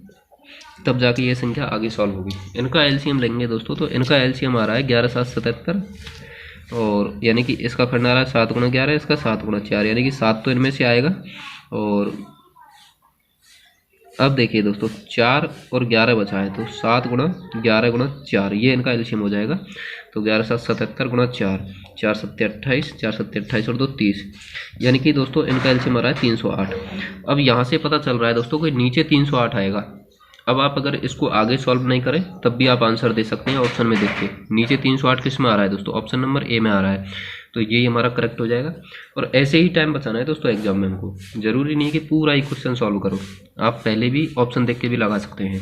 तब जाके ये संख्या आगे सॉल्व होगी। इनका एलसीएम लेंगे दोस्तों, तो इनका एलसीएम आ रहा है 11 7 77 और यानी कि इसका खंड आ रहा है 7 गुणा 11, इसका 7 गुणा 4, यानी कि 7 तो इनमें से आएगा। और अब देखिए दोस्तों 4 और 11 बचा है, तो 7 गुणा 11 गुणा 4, ये इनका एलसीएम हो जाएगा। तो 11 7 77 गुणा 4, 4 7 28, 4 7 28 और 2 30, यानी कि दोस्तों इनका एलसीएम आ रहा है 308। अब यहाँ से पता चल रहा है दोस्तों कि नीचे 308 आएगा। अब आप अगर इसको आगे सॉल्व नहीं करें तब भी आप आंसर दे सकते हैं ऑप्शन में देख के। नीचे 308 किस में आ रहा है दोस्तों, ऑप्शन नंबर ए में आ रहा है, तो ये हमारा करेक्ट हो जाएगा। और ऐसे ही टाइम बचाना है दोस्तों एग्जाम में हमको, जरूरी नहीं है कि पूरा ही क्वेश्चन सॉल्व करो, आप पहले भी ऑप्शन देख के भी लगा सकते हैं।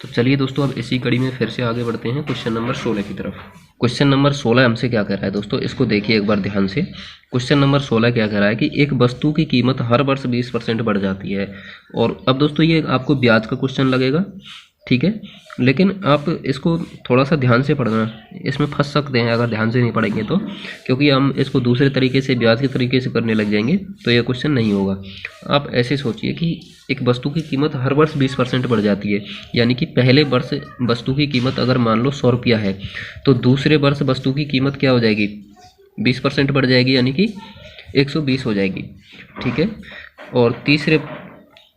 तो चलिए दोस्तों अब इसी कड़ी में फिर से आगे बढ़ते हैं क्वेश्चन नंबर 16 की तरफ। क्वेश्चन नंबर 16 हमसे क्या कह रहा है दोस्तों, इसको देखिए एक बार ध्यान से। क्वेश्चन नंबर 16 क्या कह रहा है कि एक वस्तु की कीमत हर वर्ष 20% बढ़ जाती है। और अब दोस्तों ये आपको ब्याज का क्वेश्चन लगेगा, ठीक है, लेकिन आप इसको थोड़ा सा ध्यान से पढ़ना, इसमें फंस सकते हैं अगर ध्यान से नहीं पढ़ेंगे तो, क्योंकि हम इसको दूसरे तरीके से ब्याज के तरीके से करने लग जाएंगे तो ये क्वेश्चन नहीं होगा। आप ऐसे सोचिए कि एक वस्तु की कीमत हर वर्ष 20% बढ़ जाती है, यानी कि पहले वर्ष वस्तु की कीमत अगर मान लो 100 रुपया है तो दूसरे वर्ष वस्तु की कीमत क्या हो जाएगी, 20% बढ़ जाएगी, यानी कि 120 हो जाएगी, ठीक है। और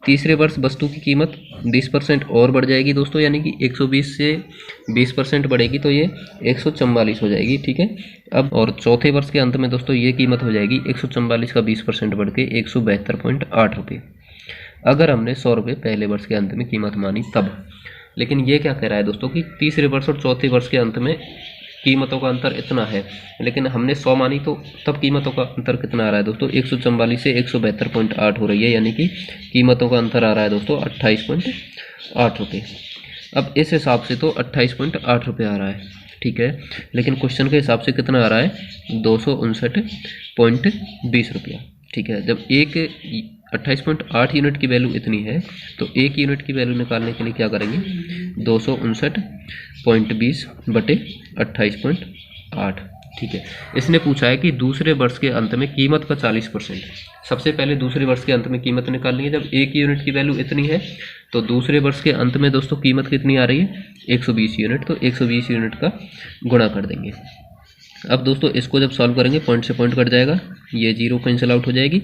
तीसरे वर्ष वस्तु की कीमत 20% और बढ़ जाएगी दोस्तों, यानी कि 120 से 20% बढ़ेगी तो ये 144 हो जाएगी, ठीक है। अब और चौथे वर्ष के अंत में दोस्तों ये कीमत हो जाएगी 144 का 20% बढ़ के 172.8 रुपये, अगर हमने 100 रुपये पहले वर्ष के अंत में कीमत मानी तब। लेकिन ये क्या कह रहा है दोस्तों कि तीसरे वर्ष और चौथे वर्ष के अंत में कीमतों का अंतर इतना है, लेकिन हमने 100 मानी तो तब कीमतों का अंतर कितना आ रहा है दोस्तों, 144 से 172.8 हो रही है, यानी कि कीमतों का अंतर आ रहा है दोस्तों 28.8 रुपये। अब इस हिसाब से तो 28.8 रुपये आ रहा है, ठीक है, लेकिन क्वेश्चन के हिसाब से कितना आ रहा है, 259.20 रुपया, ठीक है। जब एक 28.8 यूनिट की वैल्यू इतनी है तो एक यूनिट की वैल्यू निकालने के लिए क्या करेंगे, 259.20 बटे 28.8, ठीक है। इसने पूछा है कि दूसरे वर्ष के अंत में कीमत का 40%। सबसे पहले दूसरे वर्ष के अंत में कीमत निकालनी है। जब एक यूनिट की वैल्यू इतनी है तो दूसरे वर्ष के अंत में दोस्तों कीमत कितनी आ रही है, 120 यूनिट, तो 120 यूनिट का गुणा कर देंगे। अब दोस्तों इसको जब सॉल्व करेंगे पॉइंट से पॉइंट कट जाएगा, ये 0 कैंसिल आउट हो जाएगी,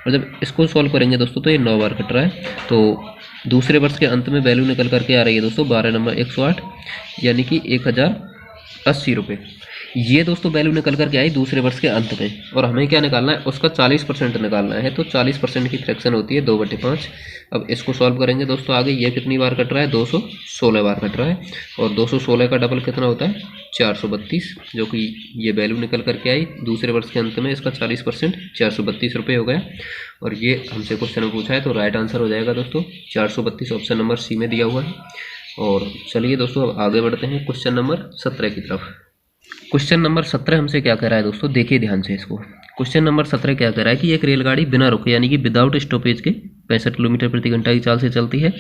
और जब इसको सॉल्व करेंगे दोस्तों तो ये 9 बार कट रहा है, तो दूसरे वर्ष के अंत में वैल्यू निकल करके आ रही है दोस्तों 12 नंबर 108, यानी कि 1080 रुपये। ये दोस्तों वैल्यू निकल करके आई दूसरे वर्ष के अंत में, और हमें क्या निकालना है, उसका 40% निकालना है। तो 40% की फ्रैक्शन होती है 2/5। अब इसको सॉल्व करेंगे दोस्तों आगे, ये कितनी बार कट रहा है, 216 बार कट रहा है, और 216 का डबल कितना होता है, 432, जो कि ये वैल्यू निकल करके आई दूसरे वर्ष के अंत में, इसका 40% 432 रुपये हो गया। और ये हमसे क्वेश्चन में पूछा है तो राइट आंसर हो जाएगा दोस्तों 432, ऑप्शन नंबर सी में दिया हुआ है। और चलिए दोस्तों अब आगे बढ़ते हैं क्वेश्चन नंबर 17 की तरफ। क्वेश्चन नंबर 17 हमसे क्या कह रहा है दोस्तों, देखिए ध्यान से इसको। क्वेश्चन नंबर 17 क्या कह रहा है कि एक रेलगाड़ी बिना रुके यानी कि विदाउट स्टॉपेज के 65 किलोमीटर प्रति घंटा की चाल से चलती है,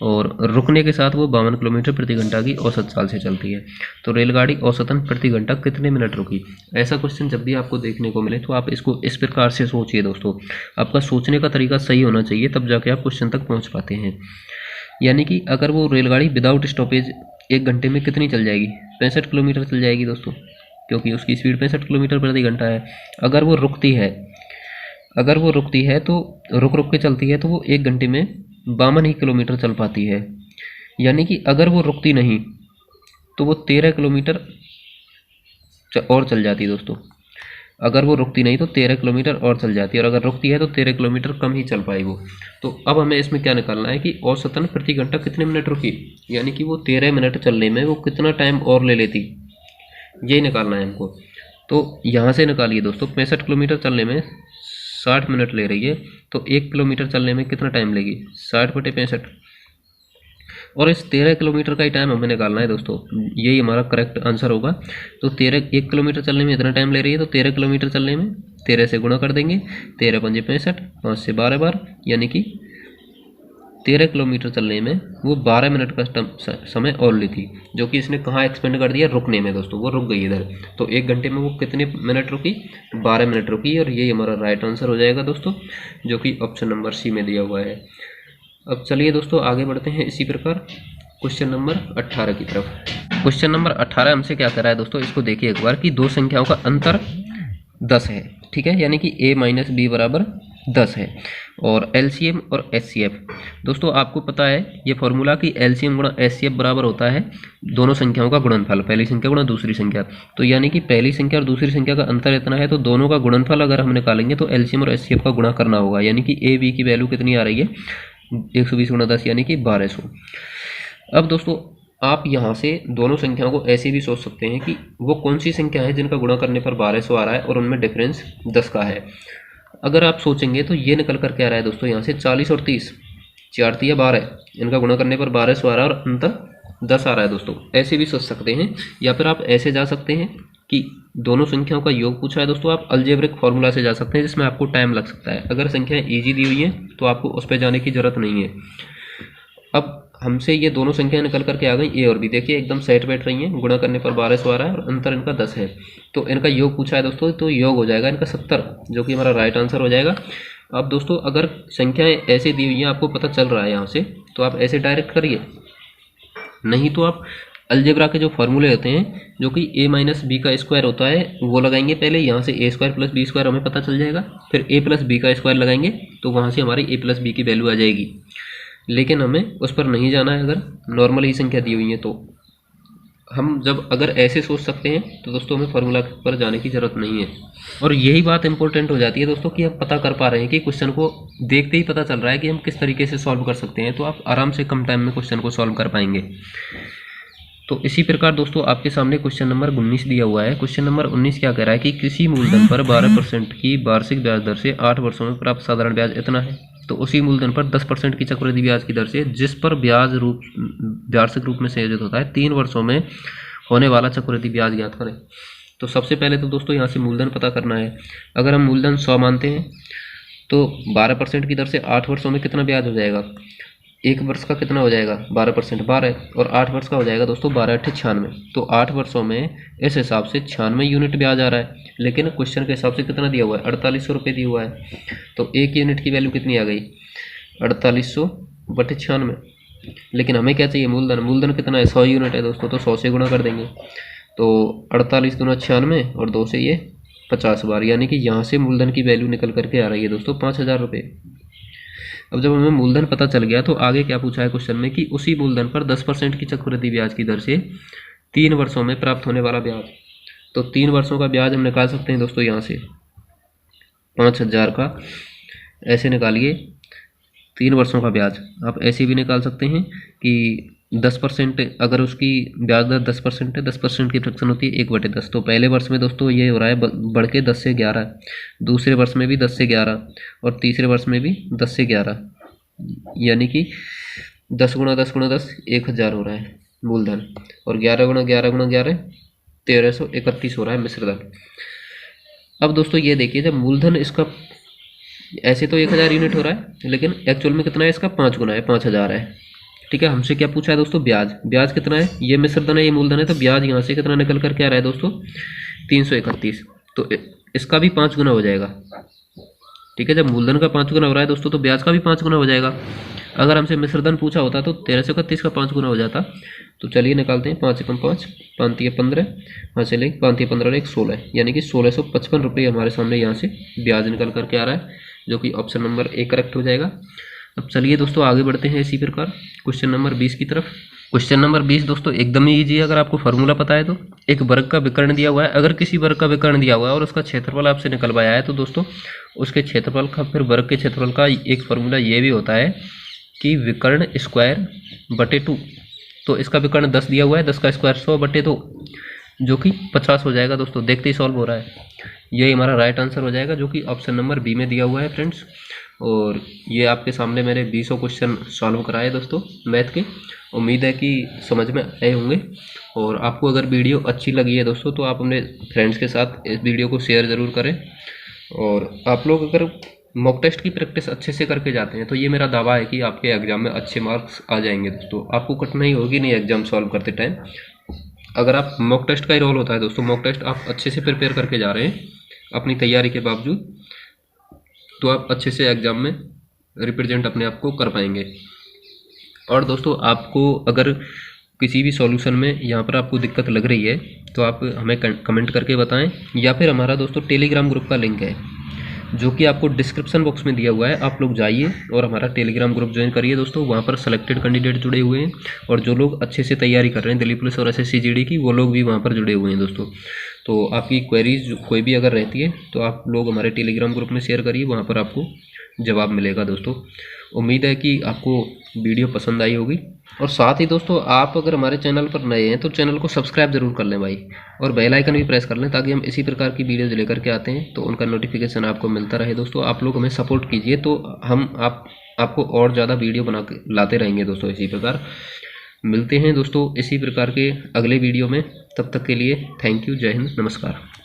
और रुकने के साथ वो 52 किलोमीटर प्रति घंटा की औसत चाल से चलती है। तो रेलगाड़ी औसतन प्रति घंटा कितने मिनट रुकी। ऐसा क्वेश्चन जब भी आपको देखने को मिले तो आप इसको इस प्रकार से सोचिए दोस्तों। आपका सोचने का तरीका सही होना चाहिए, तब जाके आप क्वेश्चन तक पहुँच पाते हैं। यानी कि अगर वो रेलगाड़ी विदाउट स्टॉपेज 1 घंटे में कितनी चल जाएगी, 65 किलोमीटर चल जाएगी दोस्तों, क्योंकि उसकी स्पीड 65 किलोमीटर प्रति घंटा है। अगर वो रुकती है तो रुक के चलती है तो वो 1 घंटे में 52 ही किलोमीटर चल पाती है। यानी कि अगर वो रुकती नहीं तो वो 13 किलोमीटर और चल जाती है दोस्तों। अगर वो रुकती नहीं तो 13 किलोमीटर और चल जाती है, और अगर रुकती है तो 13 किलोमीटर कम ही चल पाई वो। तो अब हमें इसमें क्या निकालना है कि औसतन प्रति घंटा कितने मिनट रुकी, यानी कि वो 13 मिनट चलने में वो कितना टाइम और ले लेती, यही निकालना है हमको। तो यहाँ से निकालिए दोस्तों, 65 किलोमीटर चलने में 60 मिनट ले रही है, तो 1 किलोमीटर चलने में कितना टाइम लेगी, 60/65, और इस 13 किलोमीटर का ही टाइम हमें निकालना है दोस्तों, यही हमारा करेक्ट आंसर होगा। तो 1 किलोमीटर चलने में इतना टाइम ले रही है, तो 13 किलोमीटर चलने में 13 से गुणा कर देंगे, 13 पंजे 65, 5 से 12 बार, यानी कि 13 किलोमीटर चलने में वो 12 मिनट का समय और ली थी, जो कि इसने कहाँ एक्सपेंड कर दिया, रुकने में दोस्तों, वो रुक गई इधर। तो 1 घंटे में वो कितने मिनट रुकी, 12 मिनट रुकी, और यही हमारा राइट आंसर हो जाएगा दोस्तों, जो कि ऑप्शन नंबर सी में दिया हुआ है। अब चलिए दोस्तों आगे बढ़ते हैं इसी प्रकार क्वेश्चन नंबर 18 की तरफ। क्वेश्चन नंबर 18 हमसे क्या कर रहा है दोस्तों, इसको देखिए एक बार कि दो संख्याओं का अंतर 10 है, ठीक है, यानी कि a - b बराबर 10 है, और LCM और HCF। दोस्तों आपको पता है ये फॉर्मूला कि LCM गुणा HCF बराबर होता है दोनों संख्याओं का गुणनफल, पहली संख्या गुणा दूसरी संख्या। तो यानी कि पहली संख्या और दूसरी संख्या का अंतर इतना है, तो दोनों का गुणनफल अगर हम निकालेंगे तो LCM और HCF का गुणा करना होगा, यानी कि a b की वैल्यू कितनी आ रही है, 120 × 10 यानी कि 1200। अब दोस्तों आप यहाँ से दोनों संख्याओं को ऐसे भी सोच सकते हैं कि वो कौन सी संख्या है जिनका गुणा करने पर 1200 आ रहा है और उनमें डिफरेंस 10 का है। अगर आप सोचेंगे तो ये निकल कर क्या आ रहा है दोस्तों, यहाँ से 40 और 30, 4 × 12, इनका गुणा करने पर 1200 आ रहा है और अंतर 10 आ रहा है दोस्तों। ऐसे भी सोच सकते हैं, या फिर आप ऐसे जा सकते हैं कि दोनों संख्याओं का योग पूछा है दोस्तों, आप अलजेब्रिक फार्मूला से जा सकते हैं जिसमें आपको टाइम लग सकता है। अगर संख्याएं ईजी दी हुई हैं तो आपको उस पर जाने की जरूरत नहीं है। अब हमसे ये दोनों संख्याएं निकल करके आ गई, ए और बी, देखिए एकदम सेट बैठ रही हैं, गुणा करने पर 1200 आ रहा है और अंतर इनका 10 है। तो इनका योग पूछा है दोस्तों, तो योग हो जाएगा इनका 70, जो कि हमारा राइट आंसर हो जाएगा। अब दोस्तों अगर संख्याएं ऐसे दी हुई हैं, आपको पता चल रहा है यहाँ से, तो आप ऐसे डायरेक्ट करिए, नहीं तो आप अलजेब्रा के जो फॉर्मूले होते हैं, जो कि a माइनस बी का स्क्वायर होता है, वो लगाएंगे पहले। यहाँ से a square plus B square हमें पता चल जाएगा, फिर a प्लस बी का स्क्वायर लगाएंगे तो वहाँ से हमारी a प्लस बी की वैल्यू आ जाएगी। लेकिन हमें उस पर नहीं जाना है, अगर नॉर्मल ही संख्या दी हुई है तो। हम जब अगर ऐसे सोच सकते हैं तो दोस्तों हमें फार्मूला पर जाने की ज़रूरत नहीं है। और यही बात इंपॉर्टेंट हो जाती है दोस्तों कि हम पता कर पा रहे हैं कि क्वेश्चन को देखते ही पता चल रहा है कि हम किस तरीके से सॉल्व कर सकते हैं, तो आप आराम से कम टाइम में क्वेश्चन को सॉल्व कर पाएंगे। तो इसी प्रकार दोस्तों आपके सामने क्वेश्चन नंबर 19 दिया हुआ है। क्वेश्चन नंबर 19 क्या कह रहा है कि किसी मूलधन पर 12% की वार्षिक ब्याज दर से 8 वर्षों में प्राप्त साधारण ब्याज इतना है, तो उसी मूलधन पर 10% की चक्रवृद्धि ब्याज की दर से, जिस पर वार्षिक रूप में संयोजित होता है, 3 वर्षों में होने वाला चक्रवृद्धि ब्याज ज्ञात करें। तो सबसे पहले तो दोस्तों यहाँ से मूलधन पता करना है। अगर हम मूलधन 100 मानते हैं तो 12% की दर से 8 वर्षों में कितना ब्याज हो जाएगा, एक वर्ष का कितना हो जाएगा, 12% 12, और 8 वर्ष का हो जाएगा दोस्तों 12 8 96। तो 8 वर्षों में इस हिसाब से 96 यूनिट ब्याज आ रहा है, लेकिन क्वेश्चन के हिसाब से कितना दिया हुआ है, 4800 रुपये दिया हुआ है। तो एक यूनिट की वैल्यू कितनी आ गई, 4800 बटे 96। लेकिन हमें क्या चाहिए, मूलधन। मूलधन कितना है, 100 यूनिट है दोस्तों, तो 100 से गुणा कर देंगे। तो 48 दूना 96 और 2 से ये 50 बार, यानी कि यहाँ से मूलधन की वैल्यू निकल करके आ रही है दोस्तों 5000 रुपये। अब जब हमें मूलधन पता चल गया तो आगे क्या पूछा है क्वेश्चन में कि उसी मूलधन पर 10% की चक्रवृद्धि ब्याज की दर से 3 वर्षों में प्राप्त होने वाला ब्याज। तो 3 वर्षों का ब्याज हम निकाल सकते हैं दोस्तों, यहाँ से 5000 का ऐसे निकालिए। 3 वर्षों का ब्याज आप ऐसे भी निकाल सकते हैं कि 10%, अगर उसकी ब्याज दर 10% है, 10% की फ्रैक्शन होती है 1/10। तो पहले वर्ष में दोस्तों ये हो रहा है बढ़ के 10 से 11, दूसरे वर्ष में भी 10 से 11 और तीसरे वर्ष में भी 10 से 11, यानी कि 10 गुणा 10 गुणा 10 1000 हो रहा है मूलधन, और 11 गुणा 11 गुणा 11 1331 हो रहा है मिश्रधन। अब दोस्तों ये देखिए, जब मूलधन इसका ऐसे तो 1000 यूनिट हो रहा है, लेकिन एक्चुअल में कितना है इसका, 5 गुना है, 5000 है। ठीक है, हमसे क्या पूछा है दोस्तों, ब्याज। ब्याज कितना है, ये मिश्रधन है ये मूलधन है, तो ब्याज यहाँ से कितना निकल कर क्या रहा है दोस्तों, 331। तो इसका भी 5 गुना हो जाएगा। ठीक है, जब मूलधन का 5 गुना हो रहा है दोस्तों, तो ब्याज का भी 5 गुना हो जाएगा। अगर हमसे मिश्रधन पूछा होता तो 1331 का 5 गुना हो जाता। तो चलिए निकालते हैं, 5 एकम 5, 5 या 15, 5 से लेंगे 5 या 15 एक 16, यानी कि 1655 रुपये हमारे सामने यहाँ से ब्याज निकल करके आ रहा है, जो कि ऑप्शन नंबर ए करेक्ट हो जाएगा। अब चलिए दोस्तों आगे बढ़ते हैं इसी प्रकार क्वेश्चन नंबर 20 की तरफ। क्वेश्चन नंबर 20 दोस्तों एकदम ही ईजी है अगर आपको फार्मूला पता है तो। एक वर्ग का विकर्ण दिया हुआ है, अगर किसी वर्ग का विकर्ण दिया हुआ है और उसका क्षेत्रफल आपसे निकलवाया है, तो दोस्तों उसके क्षेत्रफल का, फिर वर्ग के क्षेत्रफल का एक फार्मूला ये भी होता है कि विकर्ण स्क्वायर बटे 2। तो इसका विकर्ण 10 दिया हुआ है, 10 का स्क्वायर 100 बटे 2, जो कि 50 हो जाएगा दोस्तों। देखते ही सॉल्व हो रहा है, यही हमारा राइट आंसर हो जाएगा, जो कि ऑप्शन नंबर बी में दिया हुआ है फ्रेंड्स। और ये आपके सामने मैंने 20 क्वेश्चन सॉल्व कराए दोस्तों मैथ के। उम्मीद है कि समझ में आए होंगे, और आपको अगर वीडियो अच्छी लगी है दोस्तों तो आप अपने फ्रेंड्स के साथ इस वीडियो को शेयर ज़रूर करें। और आप लोग अगर मॉक टेस्ट की प्रैक्टिस अच्छे से करके जाते हैं तो ये मेरा दावा है कि आपके एग्ज़ाम में अच्छे मार्क्स आ जाएंगे दोस्तों। आपको कठिनाई होगी नहीं एग्ज़ाम सॉल्व करते टाइम, अगर आप मॉक टेस्ट का ही रोल होता है दोस्तों। मॉक टेस्ट आप अच्छे से प्रिपेयर करके जा रहे हैं अपनी तैयारी के बावजूद, तो आप अच्छे से एग्ज़ाम में रिप्रेजेंट अपने आप को कर पाएंगे। और दोस्तों आपको अगर किसी भी सॉल्यूशन में यहाँ पर आपको दिक्कत लग रही है तो आप हमें कमेंट करके बताएं, या फिर हमारा दोस्तों टेलीग्राम ग्रुप का लिंक है जो कि आपको डिस्क्रिप्शन बॉक्स में दिया हुआ है। आप लोग जाइए और हमारा टेलीग्राम ग्रुप ज्वाइन करिए दोस्तों। वहाँ पर सेलेक्टेड कैंडिडेट जुड़े हुए हैं, और जो लोग अच्छे से तैयारी कर रहे हैं दिल्ली पुलिस और SSC GD की, वो लोग भी वहाँ पर जुड़े हुए हैं दोस्तों। तो आपकी क्वेरीज कोई भी अगर रहती है तो आप लोग हमारे टेलीग्राम ग्रुप में शेयर करिए, वहाँ पर आपको जवाब मिलेगा दोस्तों। उम्मीद है कि आपको वीडियो पसंद आई होगी, और साथ ही दोस्तों आप अगर हमारे चैनल पर नए हैं तो चैनल को सब्सक्राइब जरूर कर लें भाई, और बेल आइकन भी प्रेस कर लें, ताकि हम इसी प्रकार की वीडियोज लेकर के आते हैं तो उनका नोटिफिकेशन आपको मिलता रहे दोस्तों। आप लोग हमें सपोर्ट कीजिए तो हम आपको और ज़्यादा वीडियो बना के लाते रहेंगे दोस्तों इसी प्रकार। मिलते हैं दोस्तों इसी प्रकार के अगले वीडियो में। तब तक के लिए थैंक यू, जय हिंद, नमस्कार।